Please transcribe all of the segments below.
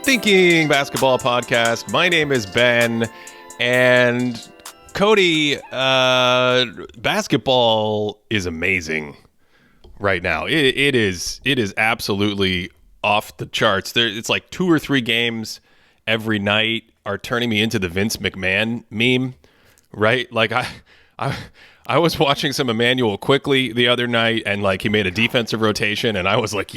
Thinking Basketball Podcast. My name is Ben, and Cody, basketball is amazing right now. It is absolutely off the charts. It's like 2 or 3 games every night are turning me into the Vince McMahon meme, right? Like I was watching some Emmanuel Quickly the other night, and like he made a defensive rotation, and I was like,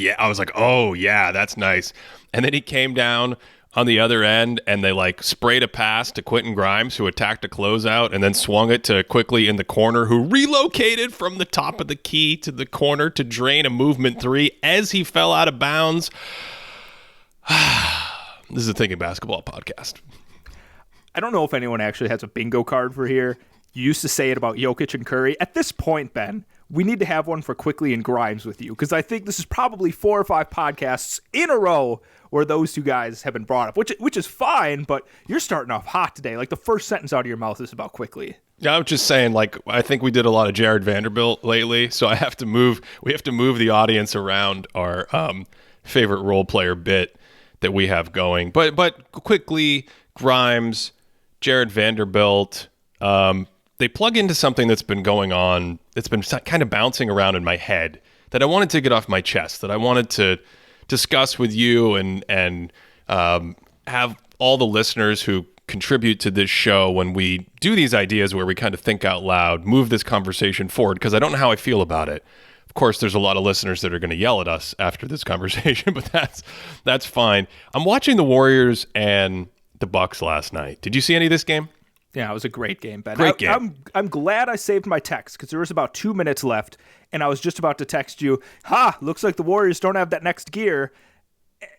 oh yeah, that's nice. And then he came down on the other end, and they like sprayed a pass to Quentin Grimes, who attacked a closeout, and then swung it to Quickly in the corner, who relocated from the top of the key to the corner to drain a movement 3 as he fell out of bounds. This is a Thinking Basketball Podcast. I don't know if anyone actually has a bingo card for here. You used to say it about Jokic and Curry. At this point, Ben, we need to have one for Quickly and Grimes with you, because I think this is probably 4 or 5 podcasts in a row where those two guys have been brought up, which is fine, but you're starting off hot today. Like, the first sentence out of your mouth is about Quickly. Yeah, I'm just saying, like, I think we did a lot of Jared Vanderbilt lately, so we have to move the audience around our favorite role player bit that we have going. But Quickly, Grimes, Jared Vanderbilt, they plug into something that's been going on. It's been kind of bouncing around in my head that I wanted to get off my chest, that I wanted to discuss with you and have all the listeners who contribute to this show when we do these ideas where we kind of think out loud, move this conversation forward, because I don't know how I feel about it. Of course, there's a lot of listeners that are going to yell at us after this conversation, but that's fine. I'm watching the Warriors and the Bucks last night. Did you see any of this game? Yeah, it was a great game, Ben. Great game. I'm glad I saved my text, because there was about 2 minutes left, and I was just about to text you, looks like the Warriors don't have that next gear.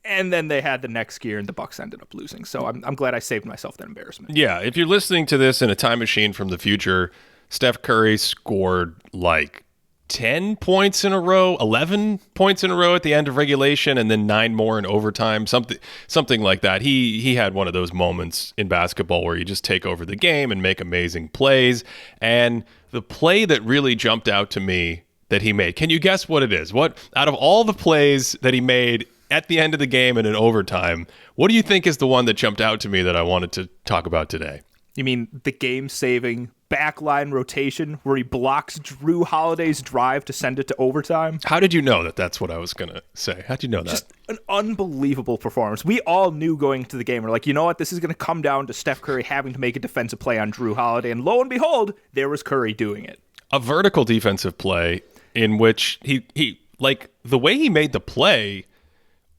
And then they had the next gear, and the Bucks ended up losing. So I'm glad I saved myself that embarrassment. Yeah, if you're listening to this in a time machine from the future, Steph Curry scored like 10 points in a row, 11 points in a row at the end of regulation, and then 9 more in overtime, something like that. He had one of those moments in basketball where you just take over the game and make amazing plays. And the play that really jumped out to me that he made, can you guess what it is? What, out of all the plays that he made at the end of the game and in overtime, what do you think is the one that jumped out to me that I wanted to talk about today? You mean the game-saving backline rotation where he blocks Drew Holiday's drive to send it to overtime? How did you know that that's what I was going to say? How'd you know that? Just an unbelievable performance. We all knew going into the game, we're like, you know what, this is going to come down to Steph Curry having to make a defensive play on Drew Holiday, and lo and behold, there was Curry doing it. A vertical defensive play in which he like, the way he made the play,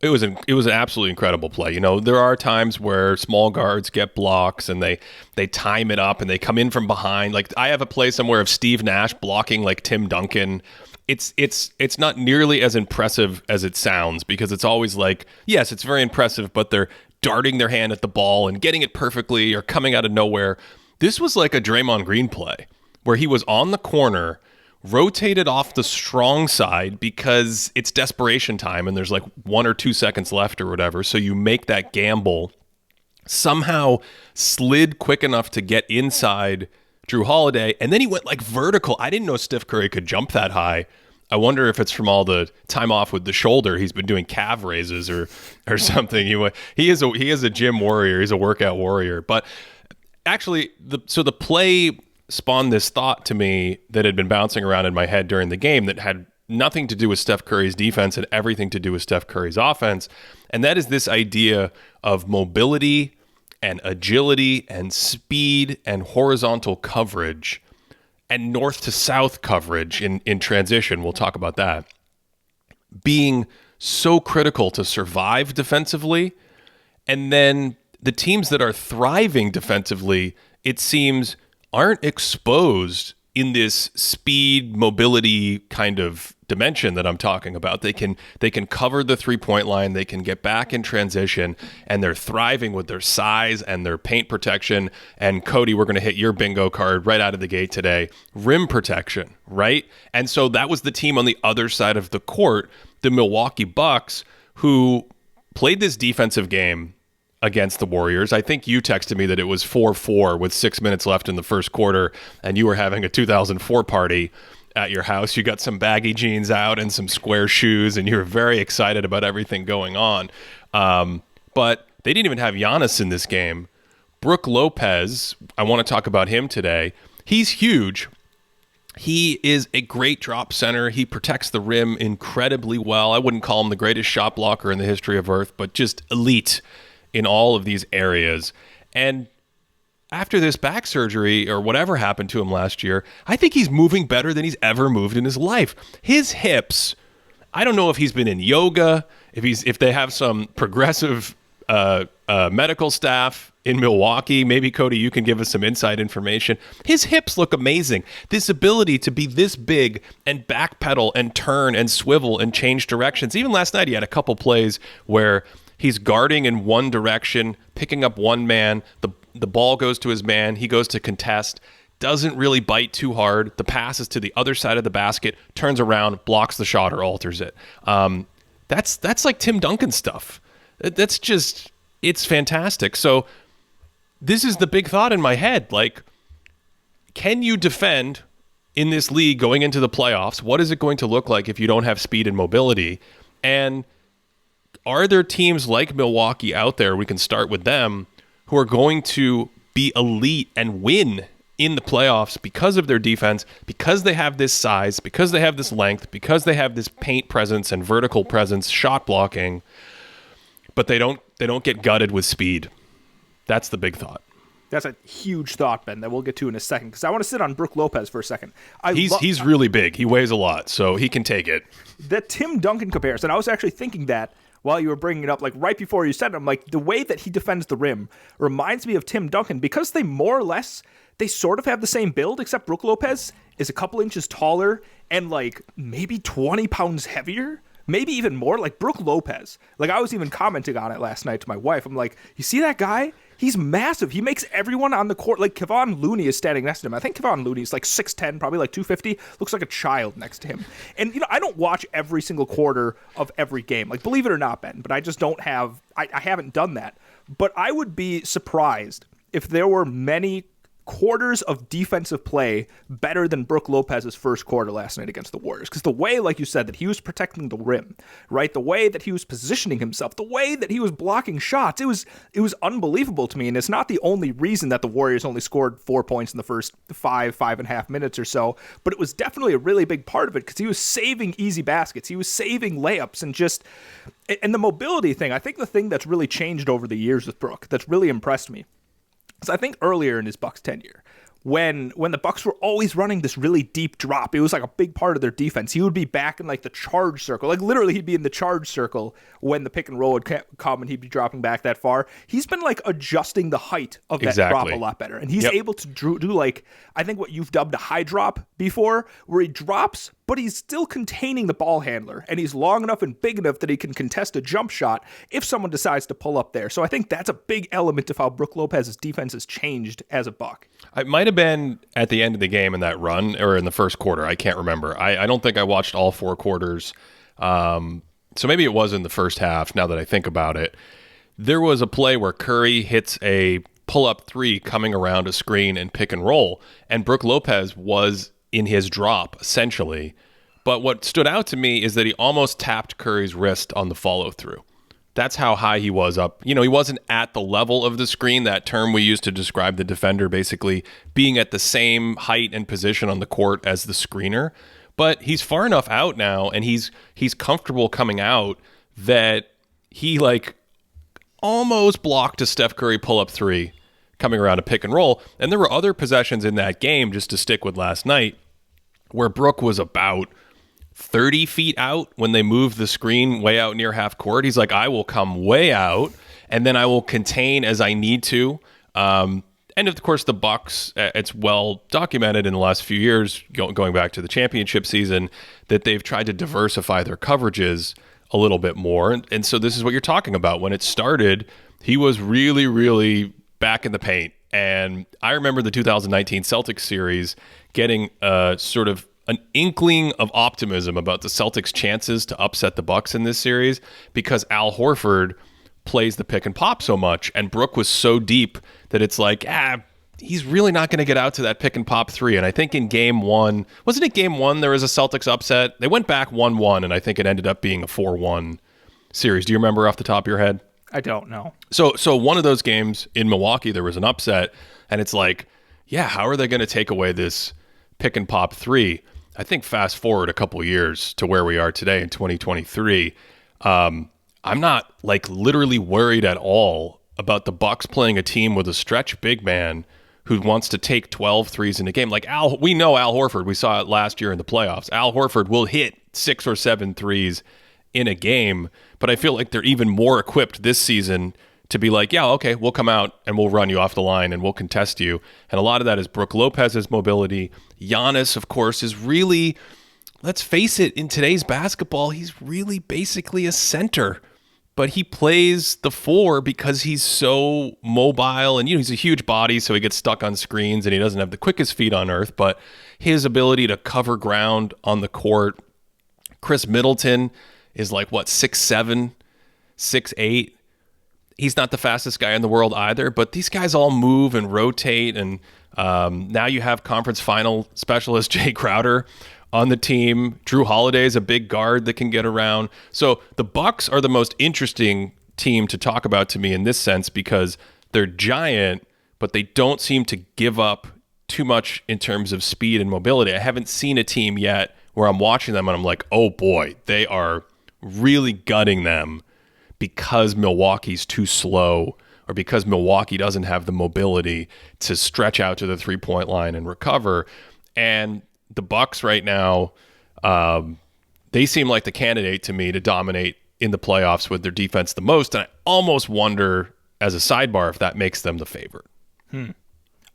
it was an absolutely incredible play. You know, there are times where small guards get blocks and they time it up and they come in from behind. Like, I have a play somewhere of Steve Nash blocking like Tim Duncan. It's not nearly as impressive as it sounds, because it's always like, yes, it's very impressive, but they're darting their hand at the ball and getting it perfectly or coming out of nowhere. This was like a Draymond Green play where he was on the corner, rotated off the strong side because it's desperation time and there's like 1 or 2 seconds left or whatever. So you make that gamble, somehow slid quick enough to get inside Drew Holiday. And then he went like vertical. I didn't know Steph Curry could jump that high. I wonder if it's from all the time off with the shoulder. He's been doing calf raises or something. He is a gym warrior. He's a workout warrior. But actually, the play spawned this thought to me that had been bouncing around in my head during the game that had nothing to do with Steph Curry's defense and everything to do with Steph Curry's offense. And that is this idea of mobility and agility and speed and horizontal coverage and north to south coverage in transition. We'll talk about that being so critical to survive defensively. And then the teams that are thriving defensively, it seems, aren't exposed in this speed, mobility kind of dimension that I'm talking about. They can cover the 3-point line, they can get back in transition, and they're thriving with their size and their paint protection. And Cody, we're going to hit your bingo card right out of the gate today. Rim protection, right? And so that was the team on the other side of the court, the Milwaukee Bucks, who played this defensive game against the Warriors. I think you texted me that it was 4-4 with 6 minutes left in the first quarter, and you were having a 2004 party at your house. You got some baggy jeans out and some square shoes, and you were very excited about everything going on. But They didn't even have Giannis in this game. Brook Lopez, I want to talk about him today. He's huge. He is a great drop center. He protects the rim incredibly well. I wouldn't call him the greatest shot blocker in the history of Earth, but just elite in all of these areas. And after this back surgery or whatever happened to him last year, I think he's moving better than he's ever moved in his life. His hips, I don't know if he's been in yoga, if they have some progressive medical staff in Milwaukee. Maybe, Cody, you can give us some inside information. His hips look amazing. This ability to be this big and backpedal and turn and swivel and change directions. Even last night, he had a couple plays where he's guarding in one direction, picking up one man. The ball goes to his man. He goes to contest. Doesn't really bite too hard. The pass is to the other side of the basket, turns around, blocks the shot or alters it. That's like Tim Duncan stuff. That's just, it's fantastic. So this is the big thought in my head. Like, can you defend in this league going into the playoffs? What is it going to look like if you don't have speed and mobility? And are there teams like Milwaukee out there, we can start with them, who are going to be elite and win in the playoffs because of their defense, because they have this size, because they have this length, because they have this paint presence and vertical presence, shot blocking, but they don't get gutted with speed? That's the big thought. That's a huge thought, Ben, that we'll get to in a second, because I want to sit on Brook Lopez for a second. He's really big. He weighs a lot, so he can take it. The Tim Duncan comparison, I was actually thinking that while you were bringing it up, like right before you said it, I'm like, the way that he defends the rim reminds me of Tim Duncan, because they more or less, they sort of have the same build, except Brook Lopez is a couple inches taller and like maybe 20 pounds heavier. Maybe even more. Like Brook Lopez. Like, I was even commenting on it last night to my wife. I'm like, you see that guy? He's massive. He makes everyone on the court. Like, Kevon Looney is standing next to him. I think Kevon Looney is like 6'10", probably like 250. Looks like a child next to him. And, I don't watch every single quarter of every game. Like, believe it or not, Ben, but I just don't have, I haven't done that. But I would be surprised if there were many quarters of defensive play better than Brook Lopez's first quarter last night against the Warriors. Because the way, like you said, that he was protecting the rim, right? The way that he was positioning himself, the way that he was blocking shots, it was unbelievable to me. And it's not the only reason that the Warriors only scored 4 points in the first 5.5 minutes or so, but it was definitely a really big part of it, because he was saving easy baskets. He was saving layups and the mobility thing. I think the thing that's really changed over the years with Brook that's really impressed me, so I think earlier in his Bucks tenure, when the Bucks were always running this really deep drop, it was like a big part of their defense. He would be back in like the charge circle. Like literally he'd be in the charge circle when the pick and roll would come and he'd be dropping back that far. He's been like adjusting the height of that drop a lot better. And he's able to do like, I think what you've dubbed a high drop before, where he drops, but he's still containing the ball handler, and he's long enough and big enough that he can contest a jump shot if someone decides to pull up there. So I think that's a big element of how Brook Lopez's defense has changed as a Buck. It might have been at the end of the game in that run, or in the first quarter. I can't remember. I don't think I watched all 4 quarters. So maybe it was in the first half, now that I think about it. There was a play where Curry hits a pull-up 3 coming around a screen and pick and roll, and Brook Lopez was in his drop, essentially. But what stood out to me is that he almost tapped Curry's wrist on the follow-through. That's how high he was up. He wasn't at the level of the screen, that term we use to describe the defender basically being at the same height and position on the court as the screener. But he's far enough out now, and he's comfortable coming out, that he like almost blocked a Steph Curry pull-up 3 coming around a pick and roll. And there were other possessions in that game, just to stick with last night, where Brook was about 30 feet out when they moved the screen way out near half court. He's like, I will come way out, and then I will contain as I need to. And of course, the Bucks, it's well documented in the last few years, going back to the championship season, that they've tried to diversify their coverages a little bit more. And so this is what you're talking about. When it started, he was really, really back in the paint. And I remember the 2019 Celtics series getting sort of an inkling of optimism about the Celtics' chances to upset the Bucks in this series, because Al Horford plays the pick and pop so much, and Brook was so deep that it's like, he's really not going to get out to that pick and pop 3. And I think in game 1, wasn't it game 1, there was a Celtics upset? They went back 1-1, and I think it ended up being a 4-1 series. Do you remember off the top of your head? I don't know. So one of those games in Milwaukee, there was an upset, and it's like, yeah, how are they going to take away this pick and pop three? I think fast forward a couple years to where we are today in 2023. I'm not like literally worried at all about the Bucks playing a team with a stretch big man who wants to take 12 threes in a game. Like we know Al Horford. We saw it last year in the playoffs. Al Horford will hit 6 or 7 threes in a game, but I feel like they're even more equipped this season to be like, yeah, okay, we'll come out and we'll run you off the line and we'll contest you. And a lot of that is Brook Lopez's mobility. Giannis, of course, is really, let's face it, in today's basketball, he's really basically a center. But he plays the 4 because he's so mobile and, he's a huge body, so he gets stuck on screens and he doesn't have the quickest feet on earth, but his ability to cover ground on the court. Chris Middleton is like, 6'7", 6'8". He's not the fastest guy in the world either, but these guys all move and rotate, and now you have conference final specialist Jay Crowder on the team. Drew Holiday is a big guard that can get around. So the Bucks are the most interesting team to talk about to me in this sense because they're giant, but they don't seem to give up too much in terms of speed and mobility. I haven't seen a team yet where I'm watching them and I'm like, oh boy, they are really gutting them because Milwaukee's too slow or because Milwaukee doesn't have the mobility to stretch out to the three-point line and recover. And the Bucks right now, they seem like the candidate to me to dominate in the playoffs with their defense the most. And I almost wonder, as a sidebar, if that makes them the favorite.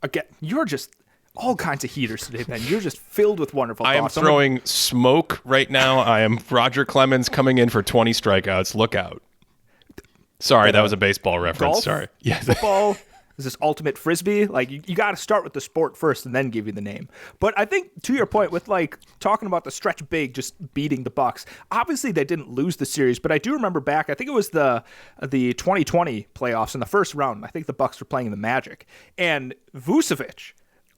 Again, you're just all kinds of heaters today, Ben. You're just filled with wonderful thoughts. I am throwing smoke right now. I am Roger Clemens coming in for 20 strikeouts. Look out. Sorry, that was a baseball reference. Golf, sorry. Yeah. Football. Is this ultimate frisbee? Like you got to start with the sport first and then give you the name. But I think to your point with like talking about the stretch big just beating the Bucks. Obviously they didn't lose the series, but I do remember back. I think it was the 2020 playoffs in the first round. I think the Bucks were playing the Magic, and Vucevic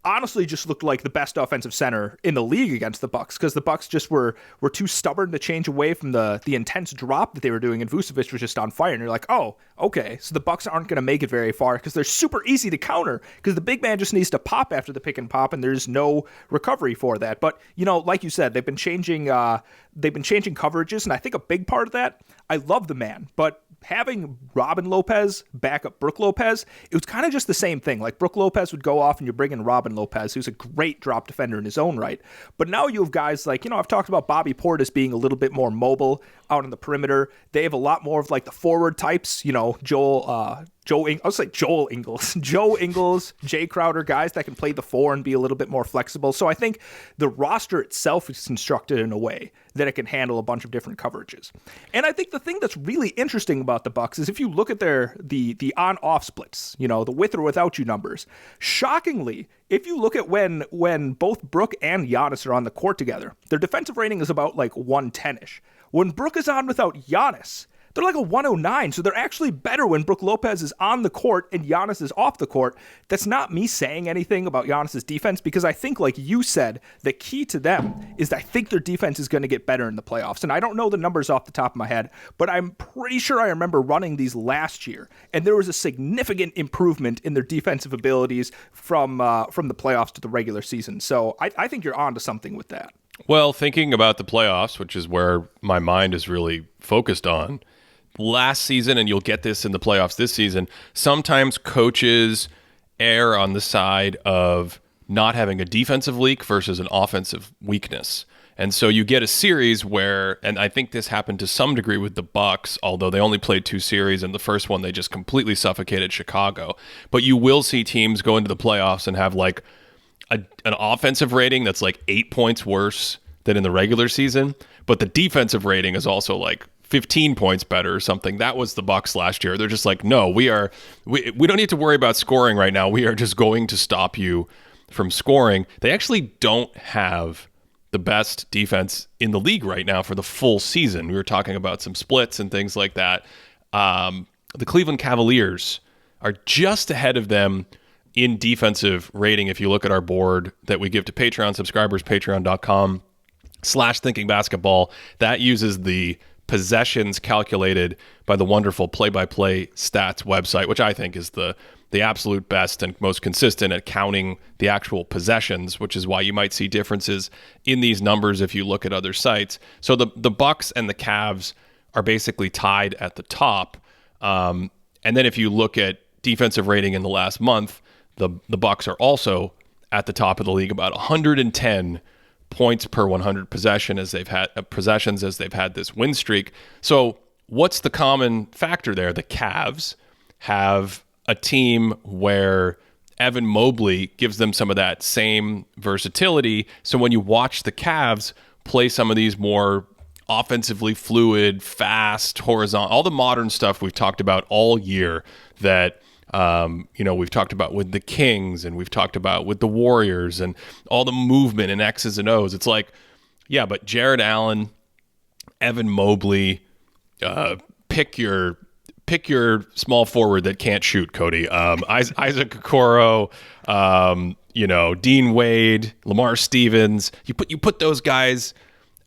honestly just looked like the best offensive center in the league against the Bucks because the Bucks just were too stubborn to change away from the intense drop that they were doing, and Vucevic was just on fire. And you're like, oh, okay, so the Bucks aren't going to make it very far because they're super easy to counter because the big man just needs to pop after the pick and pop, and there's no recovery for that. But like you said, they've been changing coverages, and I think a big part of that, I love the man, but having Robin Lopez back up Brook Lopez, it was kind of just the same thing. Like Brook Lopez would go off and you bring in Robin Lopez, who's a great drop defender in his own right. But now you have guys like, I've talked about Bobby Portis being a little bit more mobile out on the perimeter. They have a lot more of like the forward types, Joe Ingles, Jay Crowder, guys that can play the 4 and be a little bit more flexible. So I think the roster itself is constructed in a way that it can handle a bunch of different coverages. And I think the thing that's really interesting about the Bucks is if you look at the on-off splits, the with or without you numbers, shockingly, if you look at when both Brook and Giannis are on the court together, their defensive rating is about like 110-ish. When Brook is on without Giannis, they're like a 109, so they're actually better when Brook Lopez is on the court and Giannis is off the court. That's not me saying anything about Giannis's defense because I think, like you said, the key to them is I think their defense is going to get better in the playoffs. And I don't know the numbers off the top of my head, but I'm pretty sure I remember running these last year, and there was a significant improvement in their defensive abilities from the playoffs to the regular season. So I think you're on to something with that. Well, thinking about the playoffs, which is where my mind is really focused on, last season, and you'll get this in the playoffs this season, sometimes coaches err on the side of not having a defensive leak versus an offensive weakness. And so you get a series where, and I think this happened to some degree with the Bucks, although they only played 2 series, and the first one they just completely suffocated Chicago. But you will see teams go into the playoffs and have like an offensive rating that's like 8 points worse than in the regular season, but the defensive rating is also like 15 points better or something. That was the Bucks last year. They're just like, no, we don't need to worry about scoring right now. We are just going to stop you from scoring. They actually don't have the best defense in the league right now for the full season. We were talking about some splits and things like that. The Cleveland Cavaliers are just ahead of them in defensive rating. If you look at our board that we give to Patreon subscribers, patreon.com/thinkingbasketball, that uses the possessions calculated by the wonderful play-by-play stats website, which I think is the absolute best and most consistent at counting the actual possessions, which is why you might see differences in these numbers if you look at other sites. So the Bucks and the Cavs are basically tied at the top. And then if you look at defensive rating in the last month, the Bucks are also at the top of the league, about 110 points per 100 possessions as they've had this win streak. So what's the common factor there? The Cavs have a team where Evan Mobley gives them some of that same versatility. So when you watch the Cavs play some of these more offensively fluid, fast, horizontal, all the modern stuff we've talked about all year that we've talked about with the Kings and we've talked about with the Warriors and all the movement and X's and O's. It's like, yeah, but Jared Allen, Evan Mobley, pick your small forward that can't shoot, Cody. Isaac Okoro, Dean Wade, Lamar Stevens. You put those guys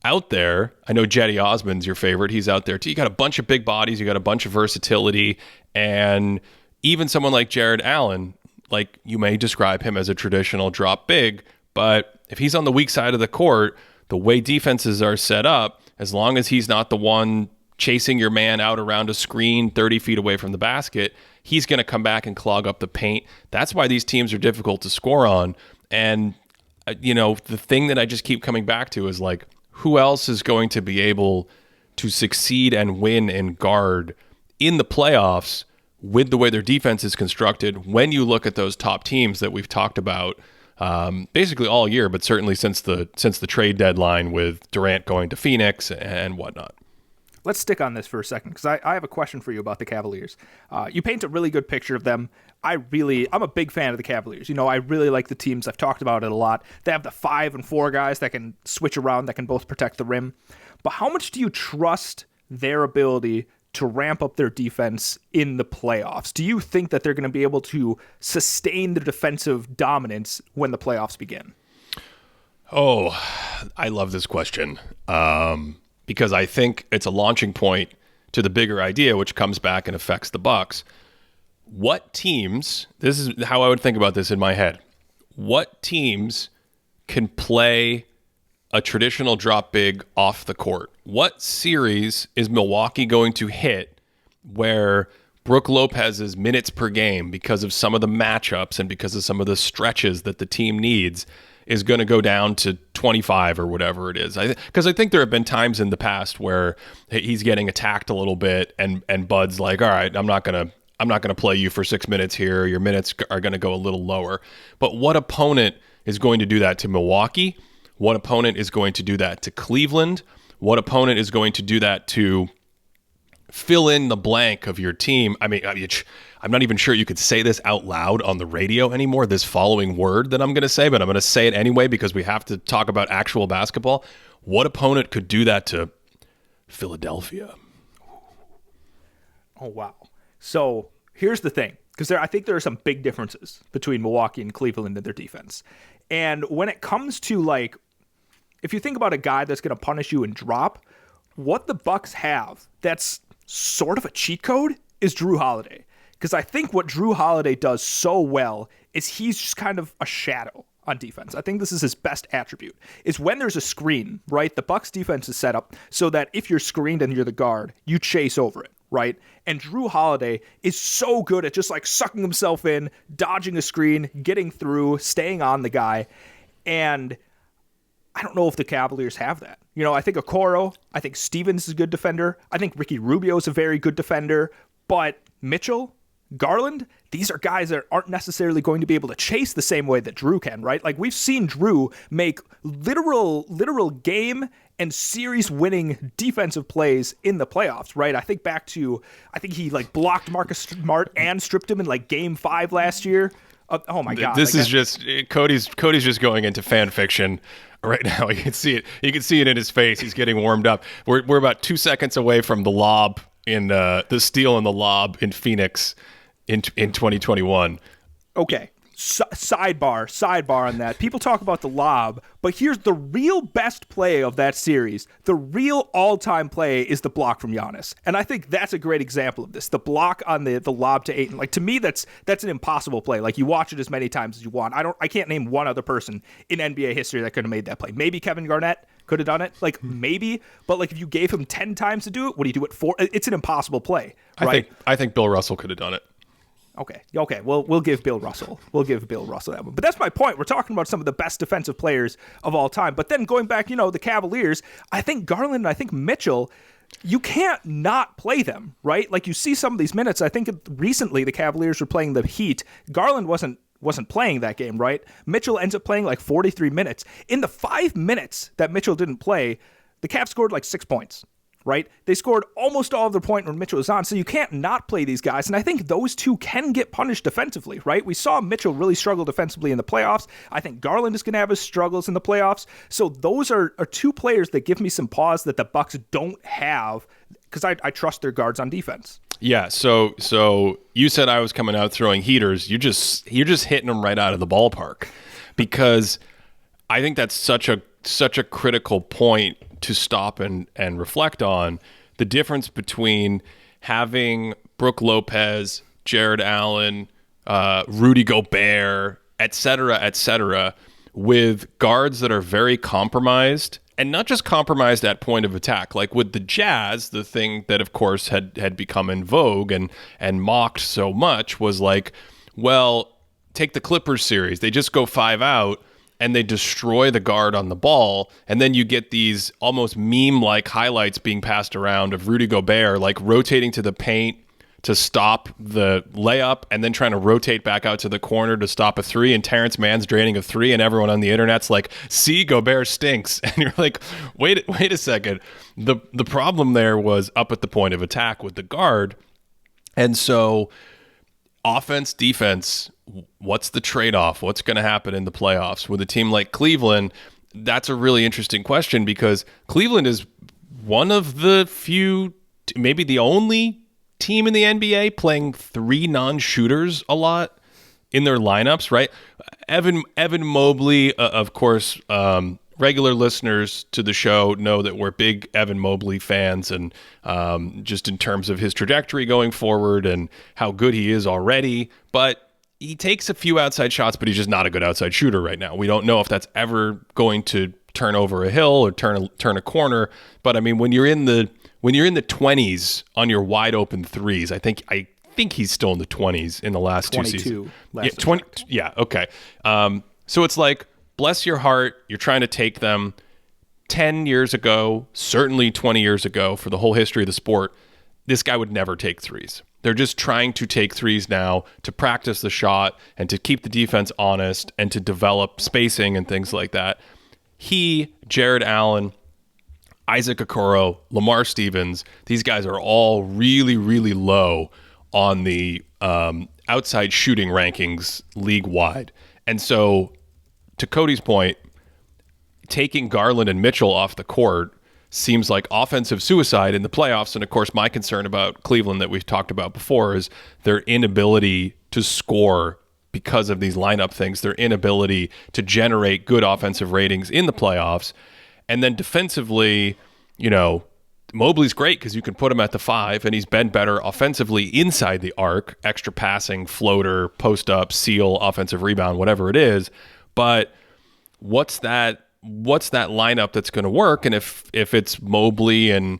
out there. I know Jetty Osman's your favorite. He's out there too. You got a bunch of big bodies. You got a bunch of versatility, and even someone like Jared Allen, like you may describe him as a traditional drop big, but if he's on the weak side of the court, the way defenses are set up, as long as he's not the one chasing your man out around a screen 30 feet away from the basket, he's going to come back and clog up the paint. That's why these teams are difficult to score on. And, the thing that I just keep coming back to is like, who else is going to be able to succeed and win and guard in the playoffs with the way their defense is constructed when you look at those top teams that we've talked about basically all year, but certainly since the trade deadline with Durant going to Phoenix and whatnot. Let's stick on this for a second because I have a question for you about the Cavaliers. You paint a really good picture of them. I'm a big fan of the Cavaliers. I really like the teams. I've talked about it a lot. They have the 5 and 4 guys that can switch around, that can both protect the rim. But how much do you trust their ability to ramp up their defense in the playoffs? Do you think that they're going to be able to sustain the defensive dominance when the playoffs begin? Oh, I love this question. Because I think it's a launching point to the bigger idea, which comes back and affects the Bucks. What teams, this is how I would think about this in my head, what teams can play a traditional drop big off the court? What series is Milwaukee going to hit where Brook Lopez's minutes per game, because of some of the matchups and because of some of the stretches that the team needs, is going to go down to 25 or whatever it is? Because I think there have been times in the past where he's getting attacked a little bit, and Bud's like, all right, I'm not going to play you for 6 minutes here. Your minutes are going to go a little lower. But what opponent is going to do that to Milwaukee? What opponent is going to do that to Cleveland? What opponent is going to do that to fill in the blank of your team? I mean, I'm not even sure you could say this out loud on the radio anymore, this following word that I'm going to say, but I'm going to say it anyway because we have to talk about actual basketball. What opponent could do that to Philadelphia? Oh, wow. So here's the thing, because I think there are some big differences between Milwaukee and Cleveland in their defense. And when it comes to, like, if you think about a guy that's going to punish you and drop, what the Bucks have that's sort of a cheat code is Drew Holiday. Because I think what Drew Holiday does so well is he's just kind of a shadow on defense. I think this is his best attribute, is when there's a screen, right? The Bucks defense is set up so that if you're screened and you're the guard, you chase over it, right? And Drew Holiday is so good at just like sucking himself in, dodging a screen, getting through, staying on the guy. And I don't know if the Cavaliers have that. I think Okoro, I think Stevens is a good defender. I think Ricky Rubio is a very good defender. But Mitchell, Garland, these are guys that aren't necessarily going to be able to chase the same way that Drew can, right? Like, we've seen Drew make literal game and series winning defensive plays in the playoffs, right? I think he like blocked Marcus Smart and stripped him in like game 5 last year. Oh my God. This is just Cody's just going into fan fiction right now. You can see it. You can see it in his face. He's getting warmed up. We're about 2 seconds away from the lob in the steal and the lob in Phoenix in 2021. Okay. Sidebar on that. People talk about the lob, but here's the real best play of that series. The real all-time play is the block from Giannis. And I think that's a great example of this. The block on the lob to Ayton. Like, to me, that's an impossible play. Like, you watch it as many times as you want. I can't name one other person in NBA history that could have made that play. Maybe Kevin Garnett could have done it. Like, maybe. But, like, if you gave him 10 times to do it, would he do it 4? It's an impossible play, right? I think Bill Russell could have done it. Okay. We'll give Bill Russell that one. But that's my point. We're talking about some of the best defensive players of all time. But then going back, the Cavaliers, I think Garland and I think Mitchell, you can't not play them, right? Like, you see some of these minutes. I think recently the Cavaliers were playing the Heat. Garland wasn't playing that game, right? Mitchell ends up playing like 43 minutes. In the 5 minutes that Mitchell didn't play, the Cavs scored like 6 points. Right? They scored almost all of their point when Mitchell was on, so you can't not play these guys. And I think those two can get punished defensively, right? We saw Mitchell really struggle defensively in the playoffs. I think Garland is going to have his struggles in the playoffs. So those are two players that give me some pause that the Bucks don't have, because I trust their guards on defense. Yeah, so you said I was coming out throwing heaters. You're just hitting them right out of the ballpark, because I think that's such a critical point to stop and reflect on. The difference between having Brook Lopez, Jared Allen, Rudy Gobert, et cetera, with guards that are very compromised, and not just compromised at point of attack. Like with the Jazz, the thing that of course had become in vogue and mocked so much was like, well, take the Clippers series. They just go 5 out and they destroy the guard on the ball, and then you get these almost meme-like highlights being passed around of Rudy Gobert like rotating to the paint to stop the layup and then trying to rotate back out to the corner to stop a 3, and Terrence Mann's draining a 3, and everyone on the internet's like, see, Gobert stinks. And you're like, wait a second. The problem there was up at the point of attack with the guard. And so offense, defense, what's the trade-off? What's going to happen in the playoffs? With a team like Cleveland, that's a really interesting question, because Cleveland is one of the few, maybe the only team in the NBA playing 3 non-shooters a lot in their lineups, right? Evan Mobley, of course, regular listeners to the show know that we're big Evan Mobley fans, and just in terms of his trajectory going forward and how good he is already. But he takes a few outside shots, but he's just not a good outside shooter right now. We don't know if that's ever going to turn over a hill or turn a corner. But I mean, when you're in the 20s on your wide open threes, I think he's still in the 20s in the last 2 seasons. Yeah, 20. Yeah, okay. So it's like, bless your heart, you're trying to take them. 10 years ago, certainly 20 years ago, for the whole history of the sport, this guy would never take threes. They're just trying to take threes now to practice the shot and to keep the defense honest and to develop spacing and things like that. He, Jared Allen, Isaac Okoro, Lamar Stevens, these guys are all really, really low on the outside shooting rankings league-wide. And so, to Cody's point, taking Garland and Mitchell off the court seems like offensive suicide in the playoffs. And of course, my concern about Cleveland that we've talked about before is their inability to score because of these lineup things, their inability to generate good offensive ratings in the playoffs. And then defensively, Mobley's great because you can put him at the 5, and he's been better offensively inside the arc, extra passing, floater, post up, seal, offensive rebound, whatever it is. But what's that lineup that's going to work? And if it's Mobley and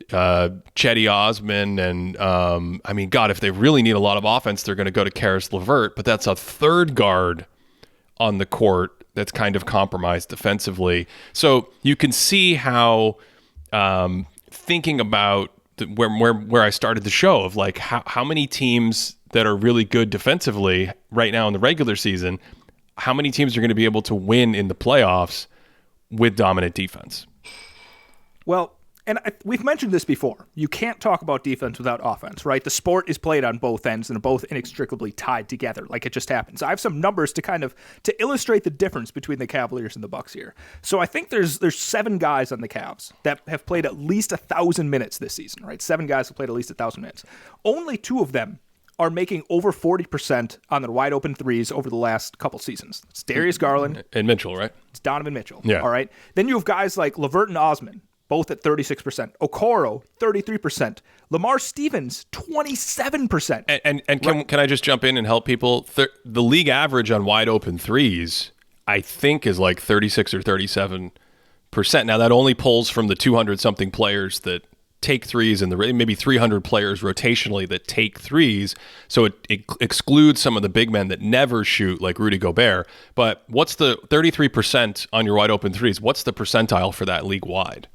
Chetty Osman and God, if they really need a lot of offense, they're going to go to Karis LeVert. But that's a third guard on the court that's kind of compromised defensively. So you can see how thinking about where I started the show of like how many teams that are really good defensively right now in the regular season, how many teams are going to be able to win in the playoffs with dominant defense? Well, and we've mentioned this before. You can't talk about defense without offense, right? The sport is played on both ends and are both inextricably tied together, like it just happens. I have some numbers to illustrate the difference between the Cavaliers and the Bucks here. So I think there's 7 guys on the Cavs that have played at least 1,000 minutes this season, right? 7 guys have played at least 1,000 minutes. Only 2 of them are making over 40% on their wide open threes over the last couple seasons. It's Darius Garland. And Mitchell, right? It's Donovan Mitchell. Yeah. All right. Then you have guys like LeVert and Osman, both at 36%. Okoro, 33%. Lamar Stevens, 27%. And can I just jump in and help people? The league average on wide open threes, I think, is like 36 or 37%. Now, that only pulls from the 200-something players that take threes and maybe 300 players rotationally that take threes. So it excludes some of the big men that never shoot, like Rudy Gobert. But what's the 33% on your wide open threes? What's the percentile for that league wide?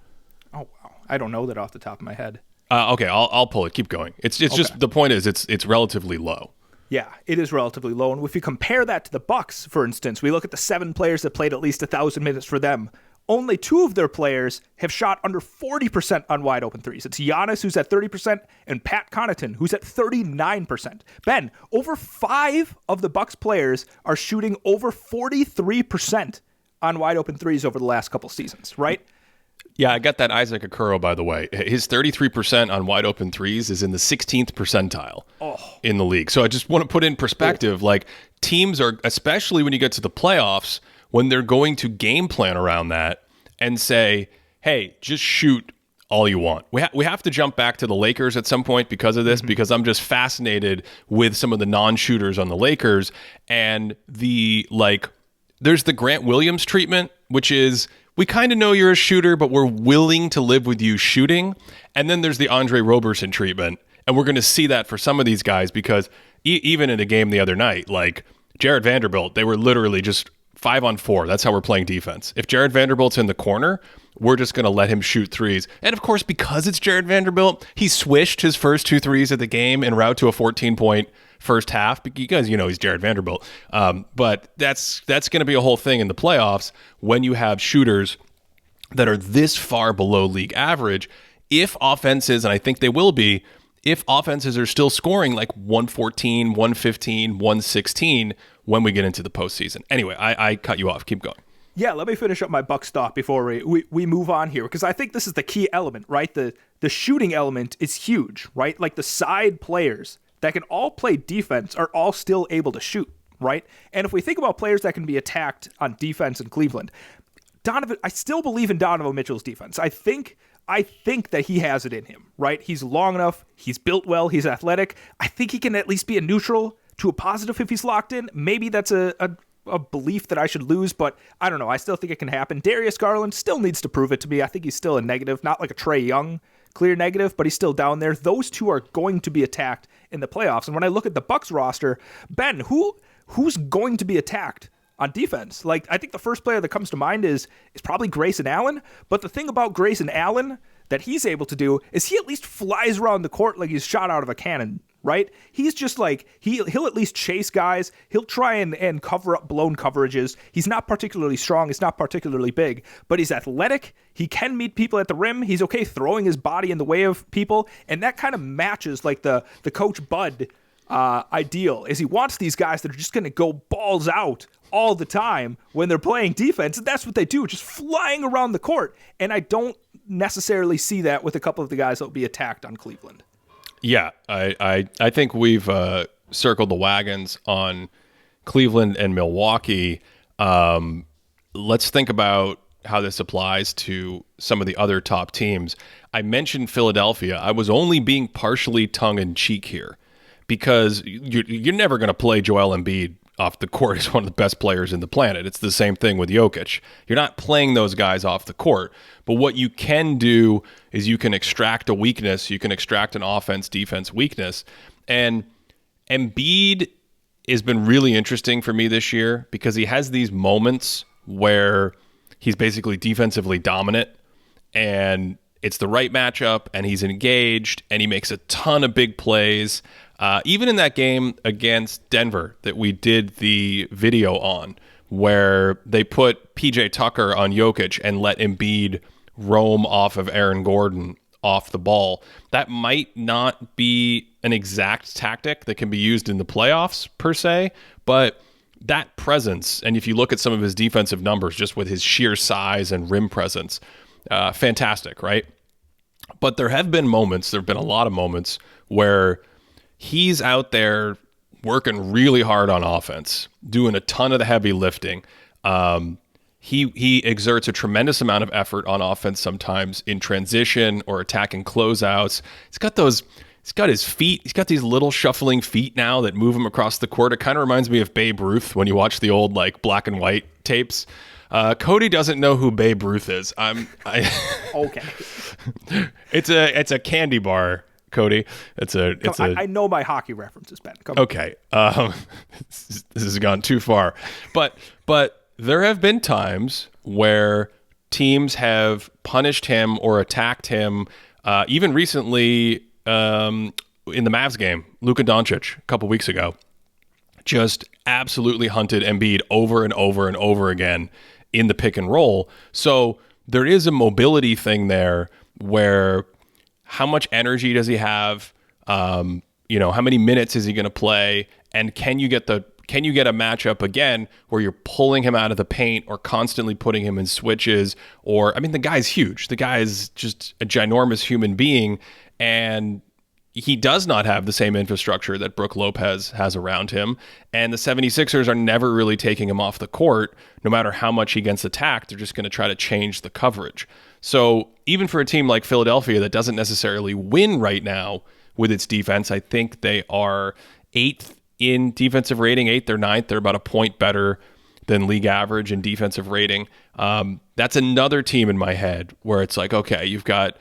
Oh, wow. I don't know that off the top of my head. Okay, I'll pull it. Keep going. It's just the point is it's relatively low. Yeah, it is relatively low. And if you compare that to the Bucks, for instance, we look at the 7 players that played at least 1,000 minutes for them. Only 2 of their players have shot under 40% on wide open threes. It's Giannis, who's at 30%, and Pat Connaughton, who's at 39%. Ben, over 5 of the Bucks players are shooting over 43% on wide open threes over the last couple seasons, right? Yeah, I got that Isaac Okoro, by the way. His 33% on wide open threes is in the 16th percentile in the league. So I just want to put in perspective, like teams are, especially when you get to the playoffs, when they're going to game plan around that and say, hey, just shoot all you want. We have to jump back to the Lakers at some point because of this, because I'm just fascinated with some of the non-shooters on the Lakers. And there's the Grant Williams treatment, which is, we kind of know you're a shooter, but we're willing to live with you shooting. And then there's the Andre Roberson treatment. And we're going to see that for some of these guys because even in a game the other night, like Jared Vanderbilt, they were literally just 5-on-4. That's how we're playing defense. If Jared Vanderbilt's in the corner, we're just going to let him shoot threes. And of course, because it's Jared Vanderbilt, he swished his first 2 threes of the game en route to a 14-point first half. You guys, he's Jared Vanderbilt. But that's going to be a whole thing in the playoffs when you have shooters that are this far below league average. If offenses, and I think they will be, if offenses are still scoring like 114, 115, 116 when we get into the postseason. Anyway, I cut you off. Keep going. Yeah, let me finish up my Bucks thought before we move on here, because I think this is the key element, right? The shooting element is huge, right? Like the side players that can all play defense are all still able to shoot, right? And if we think about players that can be attacked on defense in Cleveland, I still believe in Donovan Mitchell's defense. I think that he has it in him, right? He's long enough. He's built well. He's athletic. I think he can at least be a neutral to a positive if he's locked in. Maybe that's a belief that I should lose, but I don't know. I still think it can happen. Darius Garland still needs to prove it to me. I think he's still a negative, not like a Trae Young clear negative, but he's still down there. Those two are going to be attacked in the playoffs. And when I look at the Bucks roster, Ben, who's going to be attacked on defense? Like, I think the first player that comes to mind is probably Grayson Allen. But the thing about Grayson Allen that he's able to do is he at least flies around the court like he's shot out of a cannon, right? He's just like, he'll at least chase guys. He'll try and cover up blown coverages. He's not particularly strong. He's not particularly big, but he's athletic. He can meet people at the rim. He's okay throwing his body in the way of people. And that kind of matches like the Coach Bud ideal, is he wants these guys that are just going to go balls out all the time when they're playing defense. And that's what they do, just flying around the court. And I don't necessarily see that with a couple of the guys that will be attacked on Cleveland. Yeah, I think we've circled the wagons on Cleveland and Milwaukee. Let's think about how this applies to some of the other top teams. I mentioned Philadelphia. I was only being partially tongue-in-cheek here because you're never going to play Joel Embiid off the court as one of the best players in the planet. It's the same thing with Jokic. You're not playing those guys off the court. But what you can do is you can extract a weakness. You can extract an offense-defense weakness. And Embiid has been really interesting for me this year because he has these moments where he's basically defensively dominant and it's the right matchup and he's engaged and he makes a ton of big plays. Even in that game against Denver that we did the video on, where they put PJ Tucker on Jokic and let Embiid roam off of Aaron Gordon off the ball. That might not be an exact tactic that can be used in the playoffs per se, but that presence, and if you look at some of his defensive numbers just with his sheer size and rim presence, fantastic, right? But there have been a lot of moments where he's out there working really hard on offense, doing a ton of the heavy lifting. He exerts a tremendous amount of effort on offense sometimes in transition or attacking closeouts. He's got his feet. He's got these little shuffling feet now that move him across the court. It kind of reminds me of Babe Ruth when you watch the old like black and white tapes. Cody doesn't know who Babe Ruth is. Okay. It's a candy bar, Cody. I know my hockey references, Ben. Okay. This has gone too far. But there have been times where teams have punished him or attacked him. Even recently, in the Mavs game, Luka Doncic a couple weeks ago just absolutely hunted Embiid over and over and over again in the pick and roll. So there is a mobility thing there where how much energy does he have? How many minutes is he going to play? And can you get a matchup again where you're pulling him out of the paint or constantly putting him in switches? Or, I mean, the guy's huge. The guy is just a ginormous human being, and he does not have the same infrastructure that Brook Lopez has around him. And the 76ers are never really taking him off the court. No matter how much he gets attacked, they're just going to try to change the coverage. So even for a team like Philadelphia that doesn't necessarily win right now with its defense, I think they are 8th in defensive rating, 8th or 9th. They're about a point better than league average in defensive rating. That's another team in my head where it's like, okay, you've got,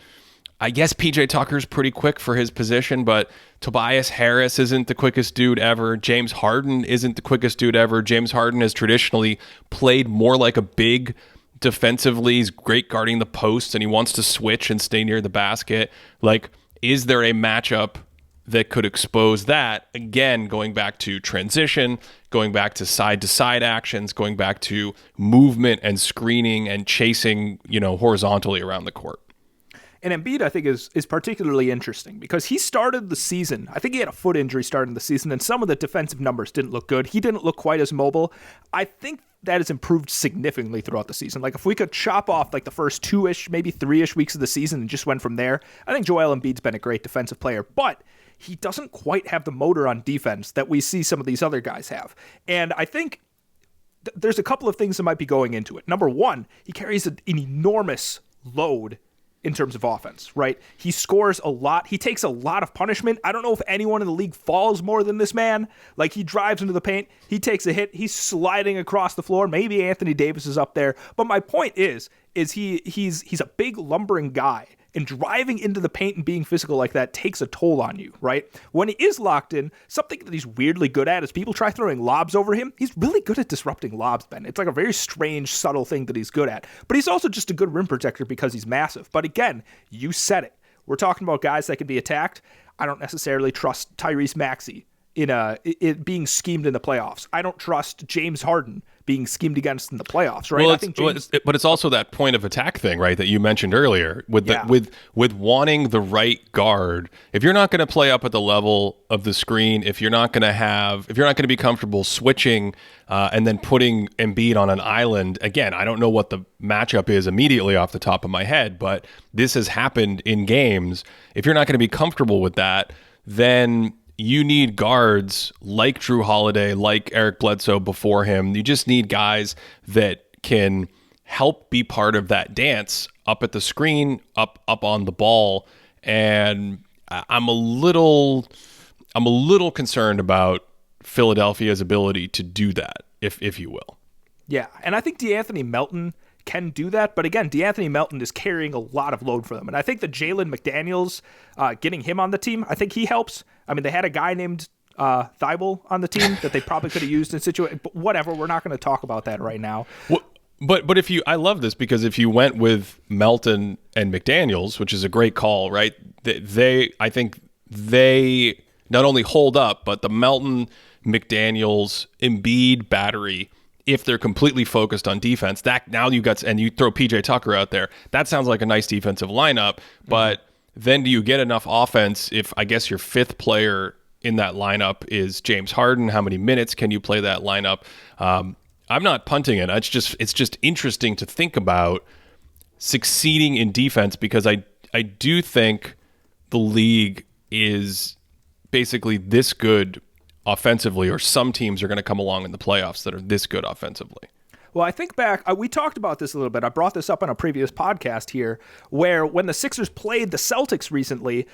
I guess PJ Tucker's pretty quick for his position, but Tobias Harris isn't the quickest dude ever. James Harden isn't the quickest dude ever. James Harden has traditionally played more like a big defensively. He's great guarding the post, and he wants to switch and stay near the basket. Like, is there a matchup that could expose that? Again, going back to transition, going back to side-to-side actions, going back to movement and screening and chasing, horizontally around the court. And Embiid, I think, is particularly interesting because he started the season. I think he had a foot injury starting the season, and some of the defensive numbers didn't look good. He didn't look quite as mobile. I think that has improved significantly throughout the season. Like, if we could chop off like the first 2-ish, maybe 3-ish weeks of the season and just went from there, I think Joel Embiid's been a great defensive player, but he doesn't quite have the motor on defense that we see some of these other guys have. And I think there's a couple of things that might be going into it. Number one, he carries an enormous load in terms of offense, right? He scores a lot. He takes a lot of punishment. I don't know if anyone in the league falls more than this man. Like, he drives into the paint, he takes a hit, he's sliding across the floor. Maybe Anthony Davis is up there. But my point is he's a big lumbering guy. And driving into the paint and being physical like that takes a toll on you, right? When he is locked in, something that he's weirdly good at is people try throwing lobs over him. He's really good at disrupting lobs, Ben. It's like a very strange, subtle thing that he's good at. But he's also just a good rim protector because he's massive. But again, you said it. We're talking about guys that can be attacked. I don't necessarily trust Tyrese Maxey in being schemed in the playoffs. I don't trust James Harden being schemed against in the playoffs, right? Well, but it's also that point of attack thing, right, that you mentioned earlier with wanting the right guard. If you're not going to play up at the level of the screen, if you're not going to be comfortable switching and then putting Embiid on an island, again, I don't know what the matchup is immediately off the top of my head, but this has happened in games. If you're not going to be comfortable with that, then you need guards like Drew Holiday, like Eric Bledsoe before him. You just need guys that can help be part of that dance up at the screen, up on the ball. And I'm a little concerned about Philadelphia's ability to do that, if you will. Yeah, and I think DeAnthony Melton can do that, but again, DeAnthony Melton is carrying a lot of load for them, and I think that Jalen McDaniels, getting him on the team, I think he helps. I mean, they had a guy named Thibault on the team that they probably could have used in situation, but whatever, we're not going to talk about that right now. Well, but I love this because if you went with Melton and McDaniels, which is a great call, right? I think they not only hold up, but the Melton, McDaniels, Embiid battery, if they're completely focused on defense, that now you throw PJ Tucker out there, that sounds like a nice defensive lineup. But then do you get enough offense if, I guess, your fifth player in that lineup is James Harden? How many minutes can you play that lineup? I'm not punting it. It's just interesting to think about succeeding in defense because I do think the league is basically this good offensively, or some teams are going to come along in the playoffs that are this good offensively. Well, I think back, we talked about this a little bit. I brought this up on a previous podcast here, where when the Sixers played the Celtics recently,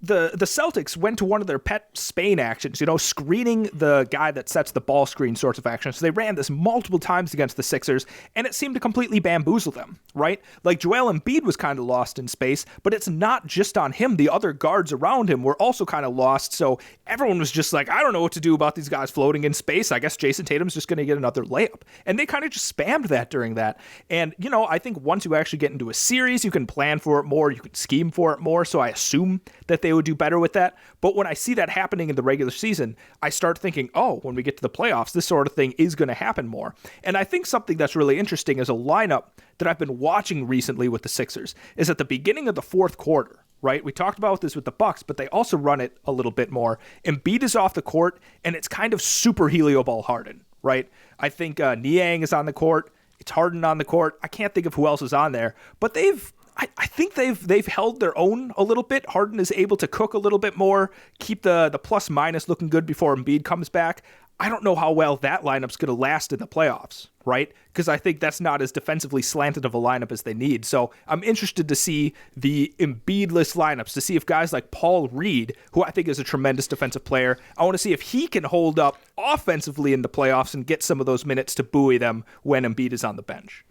the Celtics went to one of their pet Spain actions, screening the guy that sets the ball screen sorts of actions. So they ran this multiple times against the Sixers, and it seemed to completely bamboozle them, right? Like Joel Embiid was kind of lost in space, but it's not just on him. The other guards around him were also kind of lost, so everyone was just like, I don't know what to do about these guys floating in space. I guess Jason Tatum's just going to get another layup. And they kind of just spammed that during that. And, I think once you actually get into a series, you can plan for it more, you can scheme for it more, so I assume that they would do better with that. But when I see that happening in the regular season, I start thinking, when we get to the playoffs, this sort of thing is going to happen more. And I think something that's really interesting is a lineup that I've been watching recently with the Sixers is at the beginning of the fourth quarter, right? We talked about this with the Bucks, but they also run it a little bit more. Embiid is off the court, and it's kind of super helio ball Harden, right? I think Niang is on the court. It's Harden on the court. I can't think of who else is on there, but I think they've held their own a little bit. Harden is able to cook a little bit more, keep the plus minus looking good before Embiid comes back. I don't know how well that lineup's going to last in the playoffs, right? Because I think that's not as defensively slanted of a lineup as they need. So I'm interested to see the Embiid-less lineups, to see if guys like Paul Reed, who I think is a tremendous defensive player, I want to see if he can hold up offensively in the playoffs and get some of those minutes to buoy them when Embiid is on the bench.